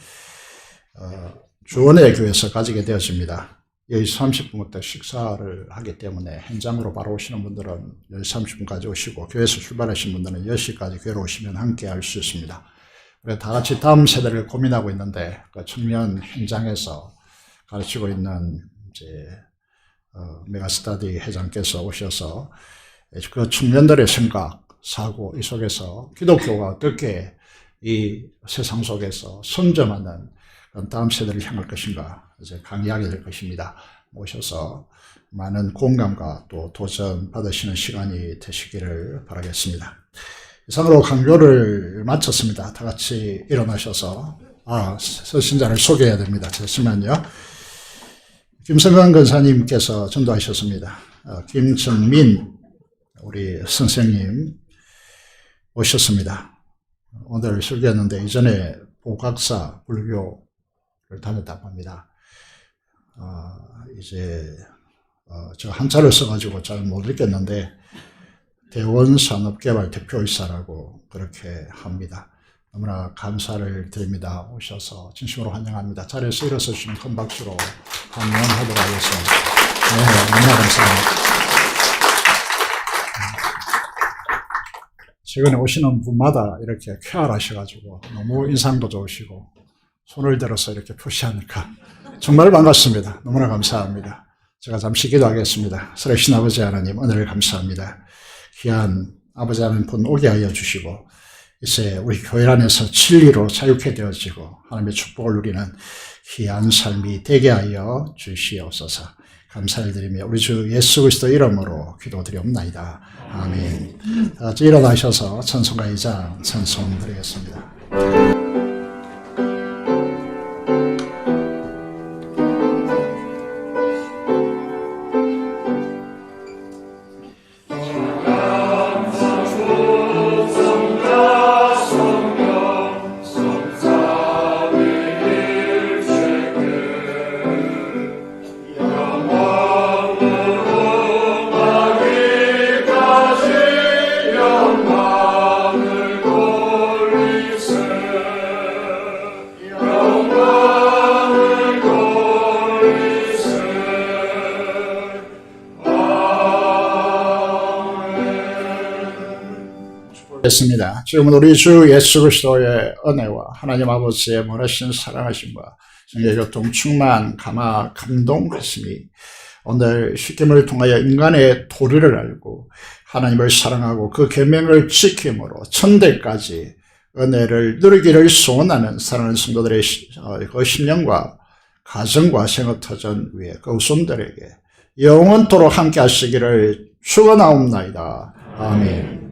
주원의 교회에서 가지게 되었습니다. 10시 30분부터 식사를 하기 때문에 현장으로 바로 오시는 분들은 10시 30분까지 오시고 교회에서 출발하신 분들은 10시까지 교회로 오시면 함께 할 수 있습니다. 그래서 다 같이 다음 세대를 고민하고 있는데 그 청년 현장에서 가르치고 있는 이제 메가스터디 회장께서 오셔서 그 청년들의 생각, 사고 이 속에서 기독교가 어떻게 이 세상 속에서 선점하는 다음 세대를 향할 것인가 이제 강의하게 될 것입니다. 모셔서 많은 공감과 또 도전 받으시는 시간이 되시기를 바라겠습니다. 이상으로 강조를 마쳤습니다. 다 같이 일어나셔서 서신자를 소개해야 됩니다. 잠시만요. 김성근 권사님께서 전도하셨습니다. 김정민 우리 선생님 오셨습니다. 오늘 설교했는데 이전에 보각사 불교를 다녔다고 합니다. 이제 저 한자를 써가지고 잘 못 읽겠는데 대원산업개발 대표이사라고 그렇게 합니다. 너무나 감사를 드립니다. 오셔서 진심으로 환영합니다. 자리에서 일어서시면 큰 박수로 환영하도록 하겠습니다. 네, 너무나 감사합니다. 최근에 오시는 분마다 이렇게 쾌활하셔가지고 너무 인상도 좋으시고 손을 들어서 이렇게 표시하니까 정말 반갑습니다. 너무나 감사합니다. 제가 잠시 기도하겠습니다. 살아계신 아버지 하나님 은혜를 감사합니다. 귀한 아버지 하나님 분 오게 하여 주시고 이제 우리 교회 안에서 진리로 자유케 되어지고 하나님의 축복을 누리는 귀한 삶이 되게 하여 주시옵소서. 감사를 드리며 우리 주 예수 그리스도 이름으로 기도드리옵나이다. 아멘. 다 같이 일어나셔서 찬송가 2장 찬송 드리겠습니다. 습니다. 지금은 우리 주 예수 그리스도의 은혜와 하나님 아버지의 모르신 사랑하심과 성령의 교통 충만 감동하심이 오늘 십계명을 통하여 인간의 도리를 알고 하나님을 사랑하고 그 계명을 지킴으로 천대까지 은혜를 누리기를 소원하는 사랑하는 성도들의 그 심령과 가정과 생업터전 위에 그 후손들에게 영원토록 함께 하시기를 축원하옵나이다. 아멘.